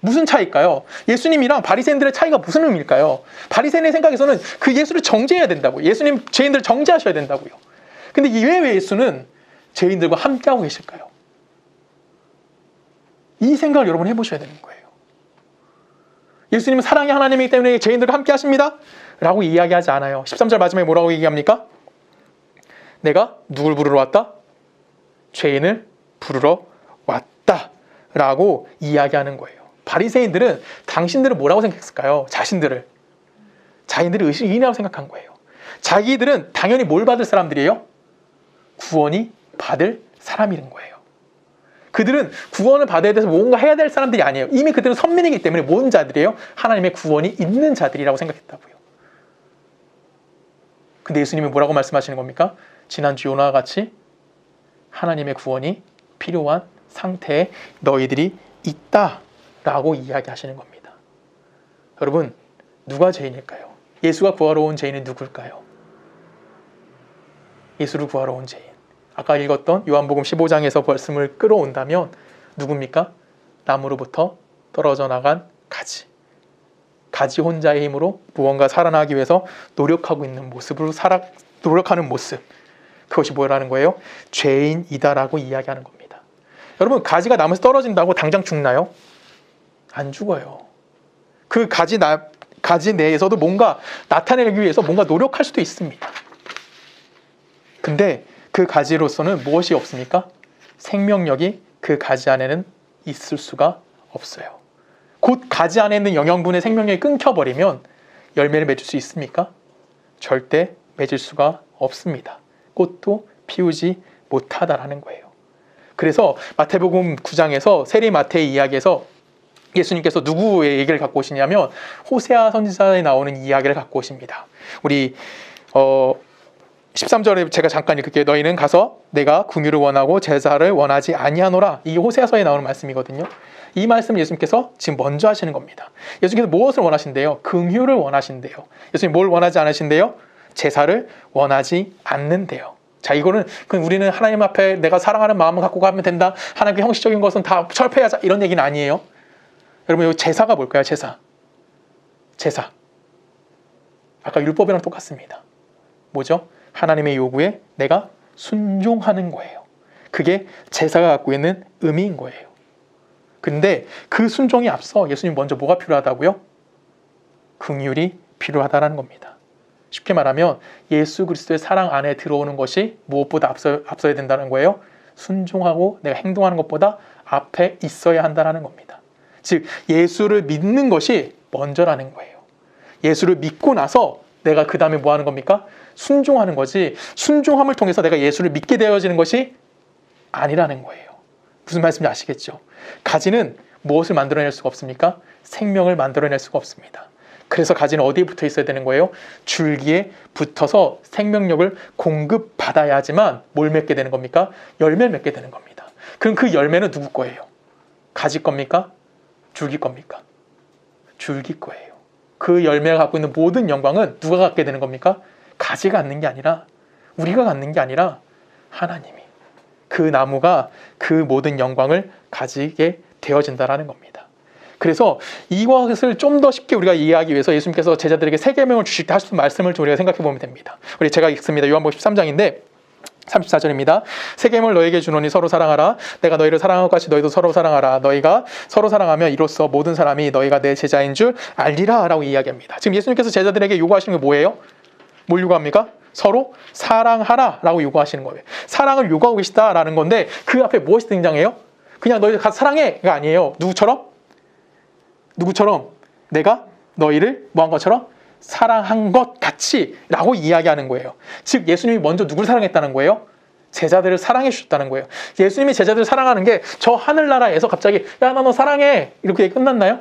무슨 차이일까요? 예수님이랑 바리새인들의 차이가 무슨 의미일까요? 바리새인의 생각에서는 그 예수를 정죄해야 된다고요. 예수님 죄인들을 정죄하셔야 된다고요. 근데 왜 예수는 죄인들과 함께하고 계실까요? 이 생각을 여러분 해보셔야 되는 거예요. 예수님은 사랑의 하나님이기 때문에 죄인들과 함께 하십니다 라고 이야기하지 않아요. 13절 마지막에 뭐라고 얘기합니까? 내가 누굴 부르러 왔다? 죄인을 부르러 왔다 라고 이야기하는 거예요. 바리새인들은 당신들을 뭐라고 생각했을까요? 자신들을 의인이라고 생각한 거예요. 자기들은 당연히 뭘 받을 사람들이에요? 구원이 받을 사람인 거예요. 그들은 구원을 받아야 돼서 뭔가 해야 될 사람들이 아니에요. 이미 그들은 선민이기 때문에 뭔 자들이에요? 하나님의 구원이 있는 자들이라고 생각했다고요. 근데 예수님이 뭐라고 말씀하시는 겁니까? 지난주 요나와 같이 하나님의 구원이 필요한 상태에 너희들이 있다라고 이야기하시는 겁니다. 여러분, 누가 죄인일까요? 예수가 구하러 온 죄인은 누굴까요? 예수를 구하러 온 죄인. 아까 읽었던 요한복음 15장에서 말씀을 끌어온다면 누굽니까? 나무로부터 떨어져 나간 가지. 가지 혼자의 힘으로 무언가 살아나기 위해서 노력하고 있는 모습으로 노력하는 모습. 그것이 뭐라는 거예요? 죄인이다라고 이야기하는 겁니다. 여러분, 가지가 나무에서 떨어진다고 당장 죽나요? 안 죽어요. 그 가지 내에서도 뭔가 나타내기 위해서 뭔가 노력할 수도 있습니다. 근데 그 가지로서는 무엇이 없습니까? 생명력이 그 가지 안에는 있을 수가 없어요. 곧 가지 안에 있는 영양분의 생명력이 끊겨버리면 열매를 맺을 수 있습니까? 절대 맺을 수가 없습니다. 꽃도 피우지 못하다라는 거예요. 그래서 마태복음 9장에서 세리 마태의 이야기에서 예수님께서 누구의 얘기를 갖고 오시냐면 호세아 선지자에 나오는 이야기를 갖고 오십니다. 우리 13절에 제가 잠깐 읽을게요. 너희는 가서 내가 긍휼을 원하고 제사를 원하지 아니하노라. 이 호세아서에 나오는 말씀이거든요. 이 말씀을 예수님께서 지금 먼저 하시는 겁니다. 예수님께서 무엇을 원하신대요? 긍휼을 원하신대요. 예수님 뭘 원하지 않으신대요? 제사를 원하지 않는데요. 자, 이거는 우리는 하나님 앞에 내가 사랑하는 마음을 갖고 가면 된다. 하나님께 형식적인 것은 다 철폐하자. 이런 얘기는 아니에요. 여러분, 이 제사가 뭘까요? 제사. 아까 율법이랑 똑같습니다. 뭐죠? 하나님의 요구에 내가 순종하는 거예요. 그게 제사가 갖고 있는 의미인 거예요. 근데 그 순종이 앞서 예수님 먼저 뭐가 필요하다고요? 긍휼이 필요하다는 겁니다. 쉽게 말하면 예수 그리스도의 사랑 안에 들어오는 것이 무엇보다 앞서야 된다는 거예요. 순종하고 내가 행동하는 것보다 앞에 있어야 한다는 겁니다. 즉 예수를 믿는 것이 먼저라는 거예요. 예수를 믿고 나서 내가 그 다음에 뭐 하는 겁니까? 순종하는 거지, 순종함을 통해서 내가 예수를 믿게 되어지는 것이 아니라는 거예요. 무슨 말씀인지 아시겠죠? 가지는 무엇을 만들어낼 수가 없습니까? 생명을 만들어낼 수가 없습니다. 그래서 가지는 어디에 붙어 있어야 되는 거예요? 줄기에 붙어서 생명력을 공급받아야지만 뭘 맺게 되는 겁니까? 열매를 맺게 되는 겁니다. 그럼 그 열매는 누구 거예요? 가지 겁니까? 줄기 겁니까? 줄기 거예요. 그 열매가 갖고 있는 모든 영광은 누가 갖게 되는 겁니까? 가지가 갖는 게 아니라, 우리가 갖는 게 아니라 하나님이, 그 나무가 그 모든 영광을 가지게 되어진다는 겁니다. 그래서 이것을 좀 더 쉽게 우리가 이해하기 위해서 예수님께서 제자들에게 세 계명을 주실 때 하신 말씀을 좀 우리가 생각해 보면 됩니다. 제가 읽습니다. 요한복음 13장인데 34절입니다. 새 계명을 너에게 주노니 서로 사랑하라. 내가 너희를 사랑한 것 같이 너희도 서로 사랑하라. 너희가 서로 사랑하면 이로써 모든 사람이 너희가 내 제자인 줄 알리라 라고 이야기합니다. 지금 예수님께서 제자들에게 요구하시는 게 뭐예요? 뭘 요구합니까? 서로 사랑하라 라고 요구하시는 거예요. 사랑을 요구하고 계시다라는 건데 그 앞에 무엇이 등장해요? 그냥 너희들 같이 사랑해가 아니에요. 누구처럼? 내가 너희를 뭐한 것처럼? 사랑한 것 같이 라고 이야기하는 거예요. 즉 예수님이 먼저 누굴 사랑했다는 거예요? 제자들을 사랑해 주셨다는 거예요. 예수님이 제자들을 사랑하는 게 저 하늘나라에서 갑자기 야 나 너 사랑해 이렇게 끝났나요?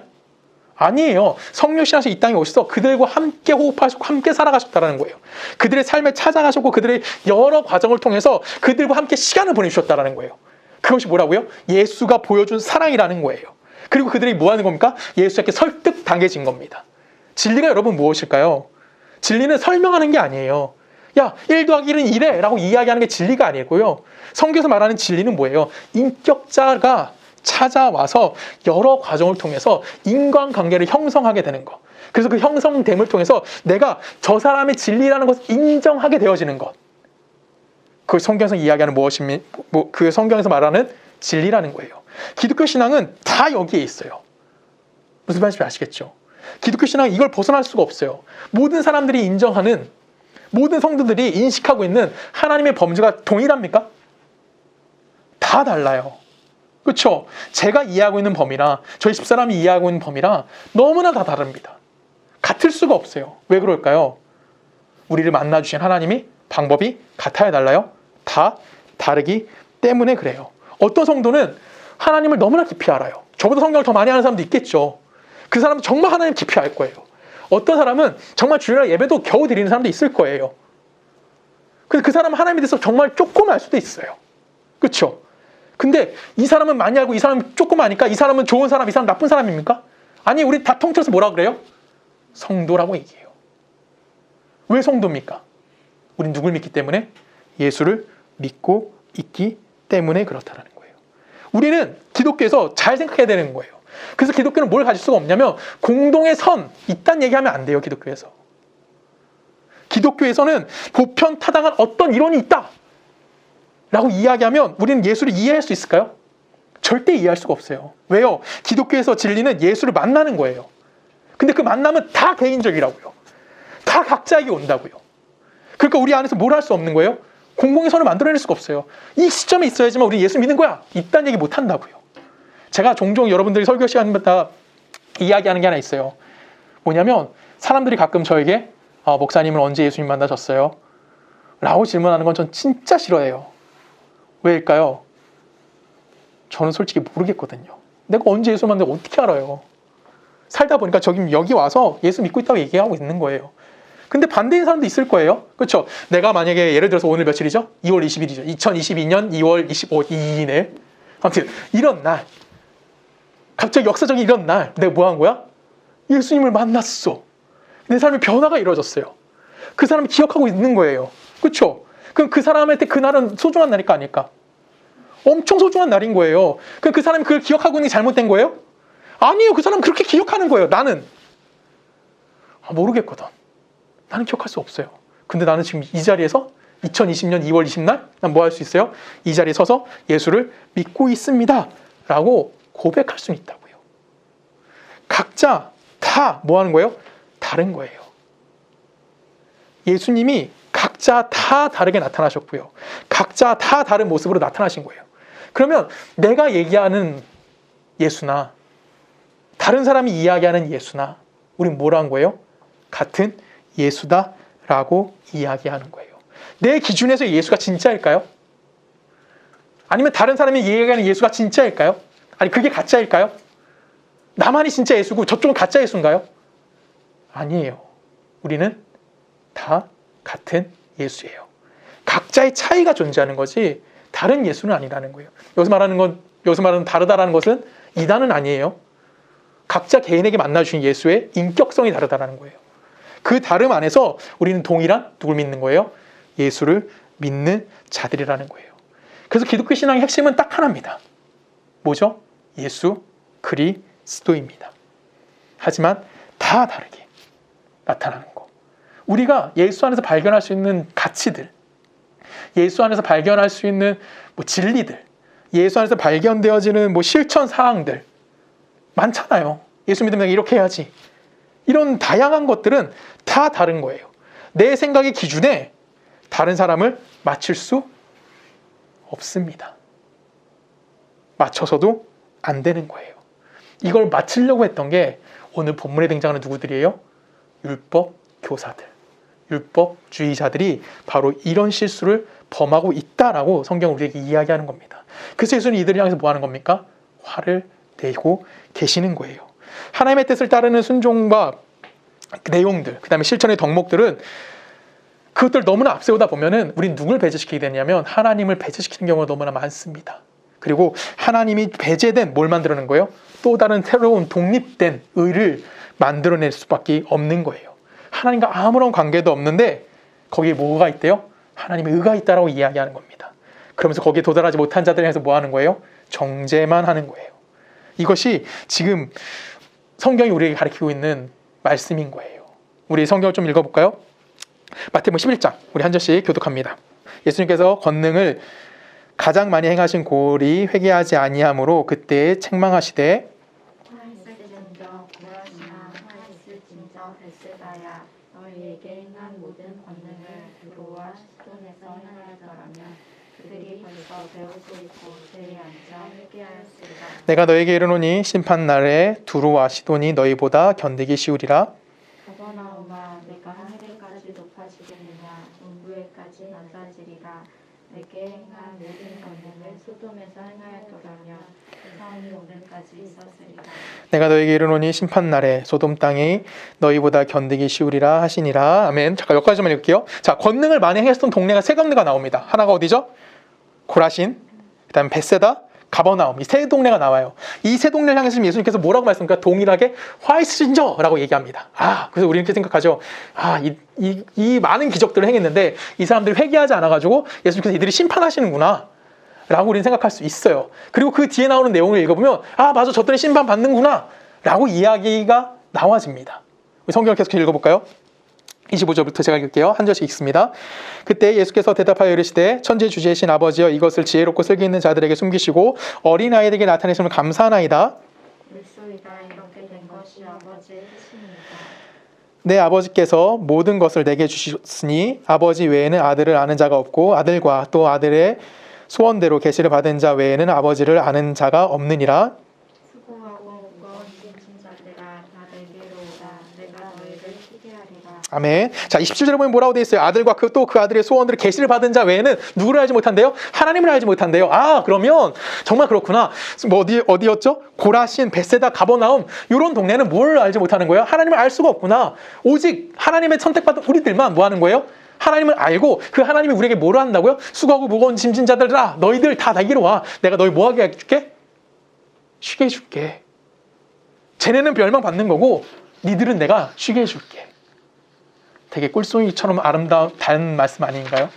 아니에요. 성령신 하셔서 이 땅에 오셔서 그들과 함께 호흡하셨고 함께 살아가셨다는 거예요. 그들의 삶에 찾아가셨고 그들의 여러 과정을 통해서 그들과 함께 시간을 보내주셨다는 거예요. 그것이 뭐라고요? 예수가 보여준 사랑이라는 거예요. 그리고 그들이 뭐 하는 겁니까? 예수께 설득당해진 겁니다. 진리가 여러분 무엇일까요? 진리는 설명하는 게 아니에요. 야, 1 더하기 1은 2래 라고 이야기하는 게 진리가 아니고요. 성경에서 말하는 진리는 뭐예요? 인격자가 찾아와서 여러 과정을 통해서 인간관계를 형성하게 되는 것. 그래서 그 형성됨을 통해서 내가 저 사람의 진리라는 것을 인정하게 되어지는 것. 그 성경에서 이야기하는 무엇입니까? 그 성경에서 말하는 진리라는 거예요. 기독교 신앙은 다 여기에 있어요. 무슨 말인지 아시겠죠? 기독교 신앙은 이걸 벗어날 수가 없어요. 모든 사람들이 인정하는, 모든 성도들이 인식하고 있는 하나님의 범주가 동일합니까? 다 달라요. 그렇죠? 제가 이해하고 있는 범위랑 저희 집사람이 이해하고 있는 범위랑 너무나 다 다릅니다. 같을 수가 없어요. 왜 그럴까요? 우리를 만나주신 하나님이 방법이 같아야 달라요? 다 다르기 때문에 그래요. 어떤 성도는 하나님을 너무나 깊이 알아요. 저보다 성경을 더 많이 아는 사람도 있겠죠. 그 사람은 정말 하나님 깊이 알 거예요. 어떤 사람은 정말 주일날 예배도 겨우 드리는 사람도 있을 거예요. 근데 그 사람은 하나님에 대해서 정말 조금 알 수도 있어요. 그렇죠? 근데 이 사람은 많이 알고 이 사람은 조금 아니까 이 사람은 좋은 사람, 이 사람 나쁜 사람입니까? 아니, 우리 다 통틀어서 뭐라 그래요? 성도라고 얘기해요. 왜 성도입니까? 우린 누굴 믿기 때문에? 예수를 믿고 있기 때문에 그렇다는 거예요. 우리는 기독교에서 잘 생각해야 되는 거예요. 그래서 기독교는 뭘 가질 수가 없냐면 공동의 선, 이딴 얘기하면 안 돼요. 기독교에서. 기독교에서는 보편타당한 어떤 이론이 있다 라고 이야기하면 우리는 예수를 이해할 수 있을까요? 절대 이해할 수가 없어요. 왜요? 기독교에서 진리는 예수를 만나는 거예요. 근데 그 만남은 다 개인적이라고요. 다 각자에게 온다고요. 그러니까 우리 안에서 뭘 할 수 없는 거예요? 공공의 선을 만들어낼 수가 없어요. 이 시점에 있어야지만 우리 예수 믿는 거야. 이딴 얘기 못 한다고요. 제가 종종 여러분들이 설교 시간마다 이야기하는 게 하나 있어요. 뭐냐면 사람들이 가끔 저에게 목사님은 언제 예수님 만나셨어요? 라고 질문하는 건 전 진짜 싫어해요. 왜일까요? 저는 솔직히 모르겠거든요. 내가 언제 예수 만나고 어떻게 알아요? 살다 보니까 여기 와서 예수 믿고 있다고 얘기하고 있는 거예요. 근데 반대인 사람도 있을 거예요. 그렇죠? 내가 만약에 예를 들어서 오늘 며칠이죠? 2월 20일이죠. 2022년 2월 25일이네. 아무튼 이런 날, 갑자기 역사적인 이런 날 내가 뭐 한 거야? 예수님을 만났어. 내 삶의 변화가 이루어졌어요. 그 사람이 기억하고 있는 거예요. 그렇죠? 그럼 그 사람한테 그날은 소중한 날일까 아닐까? 엄청 소중한 날인 거예요. 그럼 그 사람이 그걸 기억하고 있는 게 잘못된 거예요? 아니에요. 그 사람은 그렇게 기억하는 거예요. 나는 모르겠거든. 나는 기억할 수 없어요. 근데 나는 지금 이 자리에서 2020년 2월 20날 난 뭐 할 수 있어요? 이 자리에 서서 예수를 믿고 있습니다 라고 고백할 수 있다고요. 각자 다 뭐 하는 거예요? 다른 거예요. 예수님이 각자 다 다르게 나타나셨고요. 각자 다 다른 모습으로 나타나신 거예요. 그러면 내가 얘기하는 예수나 다른 사람이 이야기하는 예수나 우린 뭐라 한 거예요? 같은 예수다라고 이야기하는 거예요. 내 기준에서 예수가 진짜일까요? 아니면 다른 사람이 이야기하는 예수가 진짜일까요? 아니 그게 가짜일까요? 나만이 진짜 예수고 저쪽은 가짜 예수인가요? 아니에요. 우리는 다 같은 예수예요. 각자의 차이가 존재하는 거지 다른 예수는 아니라는 거예요. 여기서 말하는 다르다라는 것은 이단은 아니에요. 각자 개인에게 만나주신 예수의 인격성이 다르다라는 거예요. 그 다름 안에서 우리는 동일한 누굴 믿는 거예요? 예수를 믿는 자들이라는 거예요. 그래서 기독교 신앙의 핵심은 딱 하나입니다. 뭐죠? 예수 그리스도입니다. 하지만 다 다르게 나타나는 거. 우리가 예수 안에서 발견할 수 있는 가치들, 예수 안에서 발견할 수 있는 진리들, 예수 안에서 발견되어지는 실천 사항들 많잖아요. 예수 믿으면 이렇게 해야지. 이런 다양한 것들은 다 다른 거예요. 내 생각의 기준에 다른 사람을 맞출 수 없습니다. 맞춰서도 안 되는 거예요. 이걸 맞추려고 했던 게 오늘 본문에 등장하는 누구들이에요? 율법 교사들, 율법주의자들이 바로 이런 실수를 범하고 있다라고 성경은 우리에게 이야기하는 겁니다. 그래서 예수는 이들을 향해서 뭐 하는 겁니까? 화를 내고 계시는 거예요. 하나님의 뜻을 따르는 순종과 내용들, 그 다음에 실천의 덕목들은 그것들 너무나 앞세우다 보면은 우린 누굴 배제시키게 되냐면 하나님을 배제시키는 경우가 너무나 많습니다. 그리고 하나님이 배제된 뭘 만들어낸 거예요? 또 다른 새로운 독립된 의를 만들어낼 수밖에 없는 거예요. 하나님과 아무런 관계도 없는데 거기에 뭐가 있대요? 하나님의 의가 있다라고 이야기하는 겁니다. 그러면서 거기에 도달하지 못한 자들에 대해서 뭐 하는 거예요? 정죄만 하는 거예요. 이것이 지금 성경이 우리에게 가르치고 있는 말씀인 거예요. 우리 성경을 좀 읽어볼까요? 마태복음 11장 우리 한 절씩 교독합니다. 예수님께서 권능을 가장 많이 행하신 고리 회개하지 아니하므로 그때 책망하시되 화이스진저 고라시나 화이스진저 벳세다야 너희에게 행한 모든 권능을 두로와 시돈에서 행하였더라면 그들이 벌써 배우고 있고 제에 앉아 회개하였으리라. 내가 너에게 이르노니 심판날에 두로와 시돈이 너희보다 견디기 쉬우리라. 가버나움아 내가 하늘에까지 높아지겠느냐 문부에까지 낮아지리라. 내게 행한 모든 권능을 소돔에서 행하였더라면 그 성이 오늘까지 있었으리라. 내가 너에게 이르노니 심판날에 소돔 땅이 너희보다 견디기 쉬우리라 하시니라. 아멘. 잠깐 여기까지만 읽을게요. 자, 권능을 많이 행했던 동네가 세 군데가 나옵니다. 하나가 어디죠? 고라신, 그 다음에 벳세다, 가버나움. 이 세 동네가 나와요. 이 세 동네를 향해서 예수님께서 뭐라고 말씀합니까? 동일하게 화이스진저라고 얘기합니다. 그래서 우리는 이렇게 생각하죠. 이 많은 기적들을 행했는데 이 사람들이 회개하지 않아가지고 예수님께서 이들이 심판하시는구나 라고 우리는 생각할 수 있어요. 그리고 그 뒤에 나오는 내용을 읽어보면 맞아, 저들은 심판받는구나 라고 이야기가 나와집니다. 우리 성경을 계속 읽어볼까요? 25절부터 제가 읽을게요. 한 절씩 읽습니다. 그때 예수께서 대답하여 이르시되 천지 주제이신 아버지여 이것을 지혜롭고 슬기 있는 자들에게 숨기시고 어린아이들에게 나타내심을 감사하나이다. 물소이다 이렇게 된 것이 아버지의 뜻입니다. 내 아버지께서 모든 것을 내게 주셨으니 아버지 외에는 아들을 아는 자가 없고 아들과 또 아들의 소원대로 계시를 받은 자 외에는 아버지를 아는 자가 없느니라. 수고하고 무거운 짐진 자들아 다 내게로 오라. 내가 너희를 쉬게 하리라. 아멘. 자, 27절에 보면 뭐라고 되어 있어요? 아들과 또 그 아들의 소원들을 계시를 받은 자 외에는 누구를 알지 못한대요? 하나님을 알지 못한대요. 그러면 정말 그렇구나. 어디였죠? 고라신, 벳세다, 가버나움 이런 동네는 뭘 알지 못하는 거예요? 하나님을 알 수가 없구나. 오직 하나님의 선택받은 우리들만 뭐 하는 거예요? 하나님을 알고 그 하나님이 우리에게 뭐를 한다고요? 수고하고 무거운 짐진 자들아 너희들 다 내게로 와. 내가 너희 뭐하게 해줄게? 쉬게 해줄게. 쟤네는 멸망받는 거고 니들은 내가 쉬게 해줄게. 되게 꿀송이처럼 아름다운 말씀 아닌가요?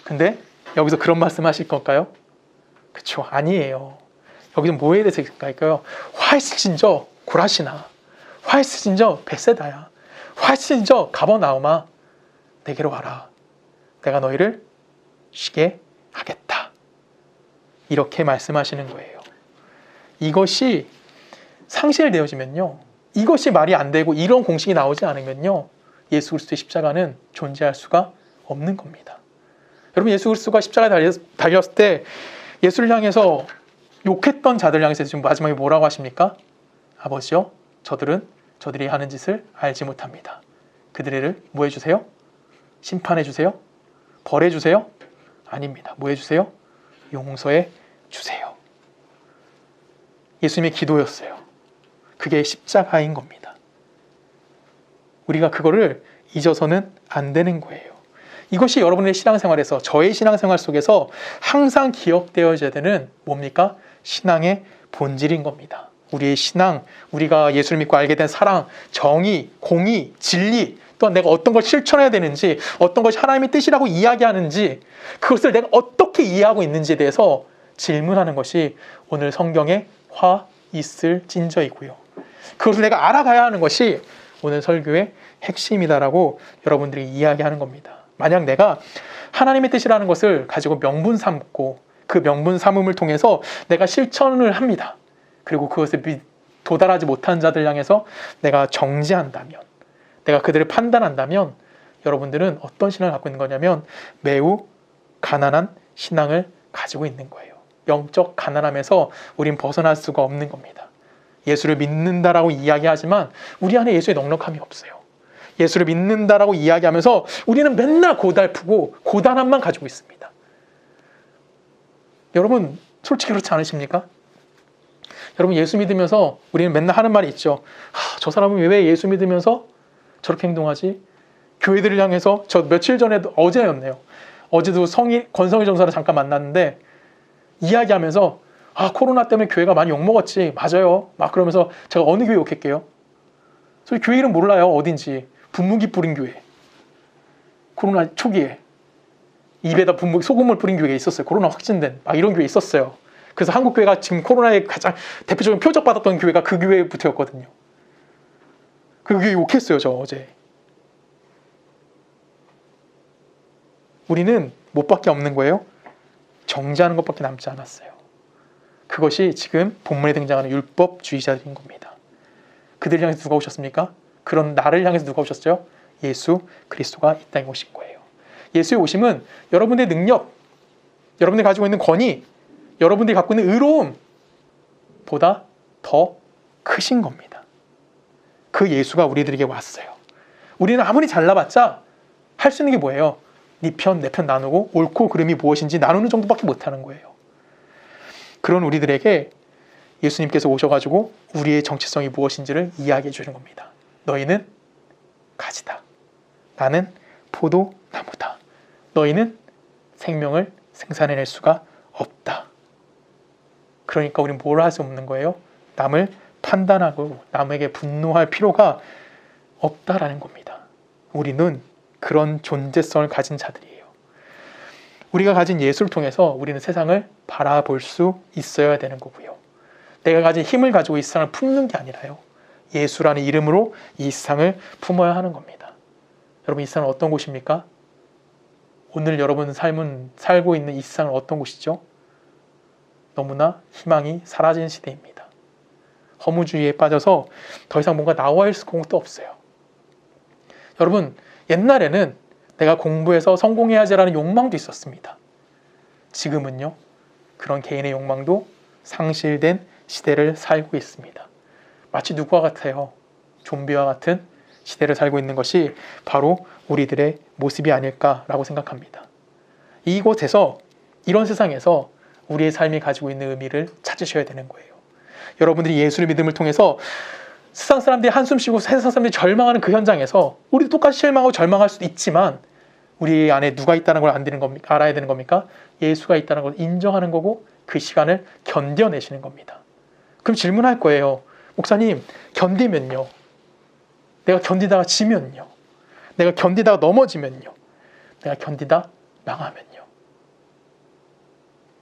근데 여기서 그런 말씀 하실 건가요? 그쵸, 아니에요. 여기서 뭐에 대해서 얘기할까요? 화이스진저 고라시나, 화이스진저 벳세다야, 화이스진저 가버나움아 내게로 와라. 내가 너희를 쉬게 하겠다. 이렇게 말씀하시는 거예요. 이것이 상실되어지면요, 이것이 말이 안 되고 이런 공식이 나오지 않으면요, 예수 그리스도의 십자가는 존재할 수가 없는 겁니다. 여러분, 예수 그리스도가 십자가에 달렸을 때 예수를 향해서 욕했던 자들 향해서 지금 마지막에 뭐라고 하십니까? 아버지요, 저들이 하는 짓을 알지 못합니다. 그들을 뭐 해주세요? 심판해 주세요? 벌해 주세요? 아닙니다. 뭐 해주세요? 용서해 주세요. 예수님의 기도였어요. 그게 십자가인 겁니다. 우리가 그거를 잊어서는 안 되는 거예요. 이것이 여러분의 신앙생활에서, 저의 신앙생활 속에서 항상 기억되어져야 되는 뭡니까? 신앙의 본질인 겁니다. 우리의 신앙, 우리가 예수를 믿고 알게 된 사랑, 정의, 공의, 진리, 또한 내가 어떤 걸 실천해야 되는지, 어떤 것이 하나님의 뜻이라고 이야기하는지, 그것을 내가 어떻게 이해하고 있는지에 대해서 질문하는 것이 오늘 성경의 화 있을 찐저이고요. 그것을 내가 알아가야 하는 것이 오늘 설교의 핵심이다라고 여러분들이 이야기하는 겁니다. 만약 내가 하나님의 뜻이라는 것을 가지고 명분 삼고 그 명분 삼음을 통해서 내가 실천을 합니다. 그리고 그것에 도달하지 못한 자들 향해서 내가 정죄한다면, 내가 그들을 판단한다면 여러분들은 어떤 신앙을 갖고 있는 거냐면 매우 가난한 신앙을 가지고 있는 거예요. 영적 가난함에서 우린 벗어날 수가 없는 겁니다. 예수를 믿는다라고 이야기하지만 우리 안에 예수의 넉넉함이 없어요. 예수를 믿는다라고 이야기하면서 우리는 맨날 고달프고 고단함만 가지고 있습니다. 여러분 솔직히 그렇지 않으십니까? 여러분 예수 믿으면서 우리는 맨날 하는 말이 있죠. 저 사람은 왜 예수 믿으면서 저렇게 행동하지? 교회들을 향해서 저 며칠 전에도 어제였네요. 어제도 권성희 전사를 잠깐 만났는데 이야기하면서 코로나 때문에 교회가 많이 욕먹었지. 맞아요. 막 그러면서 제가 어느 교회 욕했게요? 저 교회 이름 몰라요. 어딘지. 분무기 뿌린 교회. 코로나 초기에 입에다 소금을 뿌린 교회가 있었어요. 코로나 확진된 막 이런 교회 있었어요. 그래서 한국 교회가 지금 코로나에 가장 대표적인 표적받았던 교회가 그 교회부터였거든요. 그 교회 욕했어요. 저 어제. 우리는 못밖에 없는 거예요. 정죄하는 것밖에 남지 않았어요. 그것이 지금 본문에 등장하는 율법주의자들인 겁니다. 그들 향해서 누가 오셨습니까? 그런 나를 향해서 누가 오셨죠? 예수 그리스도가 이 땅에 오신 거예요. 예수의 오심은 여러분의 능력, 여러분들이 가지고 있는 권위, 여러분들이 갖고 있는 의로움보다 더 크신 겁니다. 그 예수가 우리들에게 왔어요. 우리는 아무리 잘나봤자 할 수 있는 게 뭐예요? 네 편, 내 편 나누고 옳고 그름이 무엇인지 나누는 정도밖에 못하는 거예요. 그런 우리들에게 예수님께서 오셔가지고 우리의 정체성이 무엇인지를 이야기해 주는 겁니다. 너희는 가지다. 나는 포도나무다. 너희는 생명을 생산해낼 수가 없다. 그러니까 우리는 뭘 할 수 없는 거예요? 남을 판단하고 남에게 분노할 필요가 없다라는 겁니다. 우리는 그런 존재성을 가진 자들이에요. 우리가 가진 예수를 통해서 우리는 세상을 바라볼 수 있어야 되는 거고요. 내가 가진 힘을 가지고 이 세상을 품는 게 아니라요. 예수라는 이름으로 이 세상을 품어야 하는 겁니다. 여러분 이 세상은 어떤 곳입니까? 오늘 여러분 삶은 살고 있는 이 세상은 어떤 곳이죠? 너무나 희망이 사라진 시대입니다. 허무주의에 빠져서 더 이상 뭔가 나와 있을 것도 없어요. 여러분 옛날에는 내가 공부해서 성공해야지라는 욕망도 있었습니다. 지금은요 그런 개인의 욕망도 상실된 시대를 살고 있습니다. 마치 누구와 같아요? 좀비와 같은 시대를 살고 있는 것이 바로 우리들의 모습이 아닐까라고 생각합니다. 이곳에서 이런 세상에서 우리의 삶이 가지고 있는 의미를 찾으셔야 되는 거예요. 여러분들이 예수를 믿음을 통해서 세상 사람들이 한숨 쉬고 세상 사람들이 절망하는 그 현장에서 우리도 똑같이 실망하고 절망할 수도 있지만 우리 안에 누가 있다는 걸 알아야 되는 겁니까? 예수가 있다는 걸 인정하는 거고 그 시간을 견뎌내시는 겁니다. 그럼 질문할 거예요. 목사님, 견디면요? 내가 견디다가 지면요? 내가 견디다가 넘어지면요? 내가 견디다 망하면요?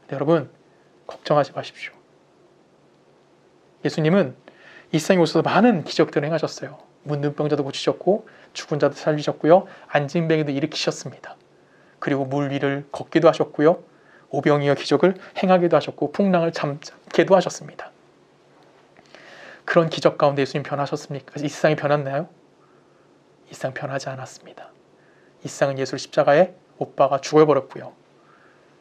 네, 여러분, 걱정하지 마십시오. 예수님은 이 세상에 오셔서 많은 기적들을 행하셨어요. 문둥병자도 고치셨고 죽은 자도 살리셨고요. 안진뱅이도 일으키셨습니다. 그리고 물 위를 걷기도 하셨고요. 오병이어 기적을 행하기도 하셨고 풍랑을 잠게도 하셨습니다. 그런 기적 가운데 예수님 변하셨습니까? 이 세상이 변했나요? 이 세상 변하지 않았습니다. 이 세상은 예수를 십자가에 못 박아 죽어버렸고요.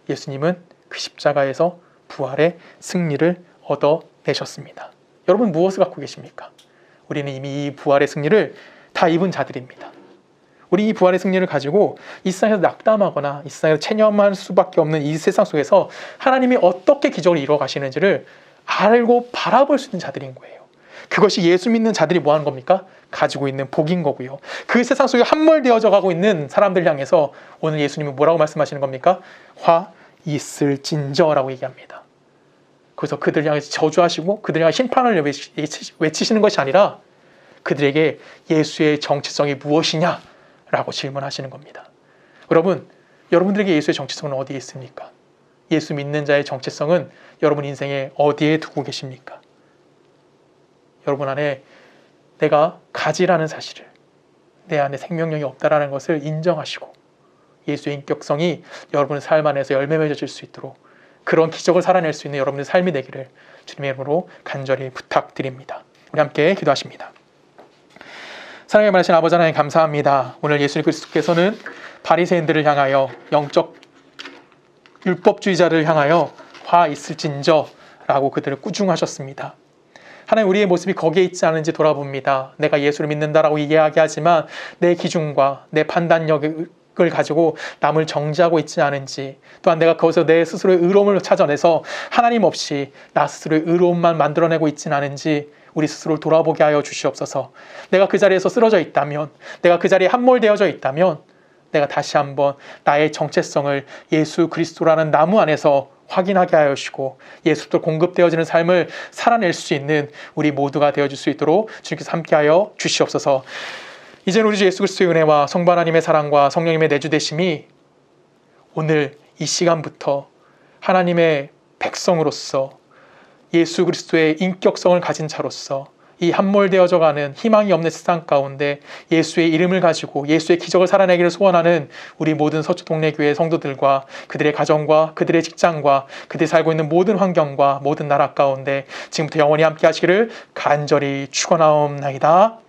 예수님은 그 십자가에서 부활의 승리를 얻어내셨습니다. 여러분 무엇을 갖고 계십니까? 우리는 이미 이 부활의 승리를 다 입은 자들입니다. 우리 이 부활의 승리를 가지고 이 세상에서 낙담하거나 이 세상에서 체념할 수밖에 없는 이 세상 속에서 하나님이 어떻게 기적을 이루어 가시는지를 알고 바라볼 수 있는 자들인 거예요. 그것이 예수 믿는 자들이 뭐 하는 겁니까? 가지고 있는 복인 거고요. 그 세상 속에 함몰되어져 가고 있는 사람들 향해서 오늘 예수님은 뭐라고 말씀하시는 겁니까? 화 있을진저라고 얘기합니다. 그래서 그들 향해서 저주하시고 그들 향해 심판을 외치시는 것이 아니라 그들에게 예수의 정체성이 무엇이냐라고 질문하시는 겁니다. 여러분, 여러분들에게 예수의 정체성은 어디에 있습니까? 예수 믿는 자의 정체성은 여러분 인생에 어디에 두고 계십니까? 여러분 안에 내가 가지라는 사실을, 내 안에 생명력이 없다라는 것을 인정하시고 예수의 인격성이 여러분의 삶 안에서 열매 맺어질 수 있도록 그런 기적을 살아낼 수 있는 여러분의 삶이 되기를 주님의 이름으로 간절히 부탁드립니다. 우리 함께 기도하십니다. 사랑의 많으신 아버지 하나님 감사합니다. 오늘 예수님 그리스도께서는 바리새인들을 향하여 영적 율법주의자를 향하여 화 있을진저 라고 그들을 꾸중하셨습니다. 하나님 우리의 모습이 거기에 있지 않은지 돌아봅니다. 내가 예수를 믿는다라고 이야기하지만 내 기준과 내 판단력을 가지고 남을 정죄하고 있지 않은지, 또한 내가 거기서 내 스스로의 의로움을 찾아내서 하나님 없이 나 스스로의 의로움만 만들어내고 있지는 않은지 우리 스스로를 돌아보게 하여 주시옵소서. 내가 그 자리에서 쓰러져 있다면, 내가 그 자리에 함몰되어져 있다면 내가 다시 한번 나의 정체성을 예수 그리스도라는 나무 안에서 확인하게 하여 주시고 예수로 공급되어지는 삶을 살아낼 수 있는 우리 모두가 되어줄 수 있도록 주님께서 함께하여 주시옵소서. 이제는 우리 주 예수 그리스도의 은혜와 성부 하나님의 사랑과 성령님의 내주되심이 오늘 이 시간부터 하나님의 백성으로서 예수 그리스도의 인격성을 가진 자로서 이 함몰되어져 가는 희망이 없는 세상 가운데 예수의 이름을 가지고 예수의 기적을 살아내기를 소원하는 우리 모든 서초 동래교회 성도들과 그들의 가정과 그들의 직장과 그들이 살고 있는 모든 환경과 모든 나라 가운데 지금부터 영원히 함께 하시기를 간절히 축원하옵나이다.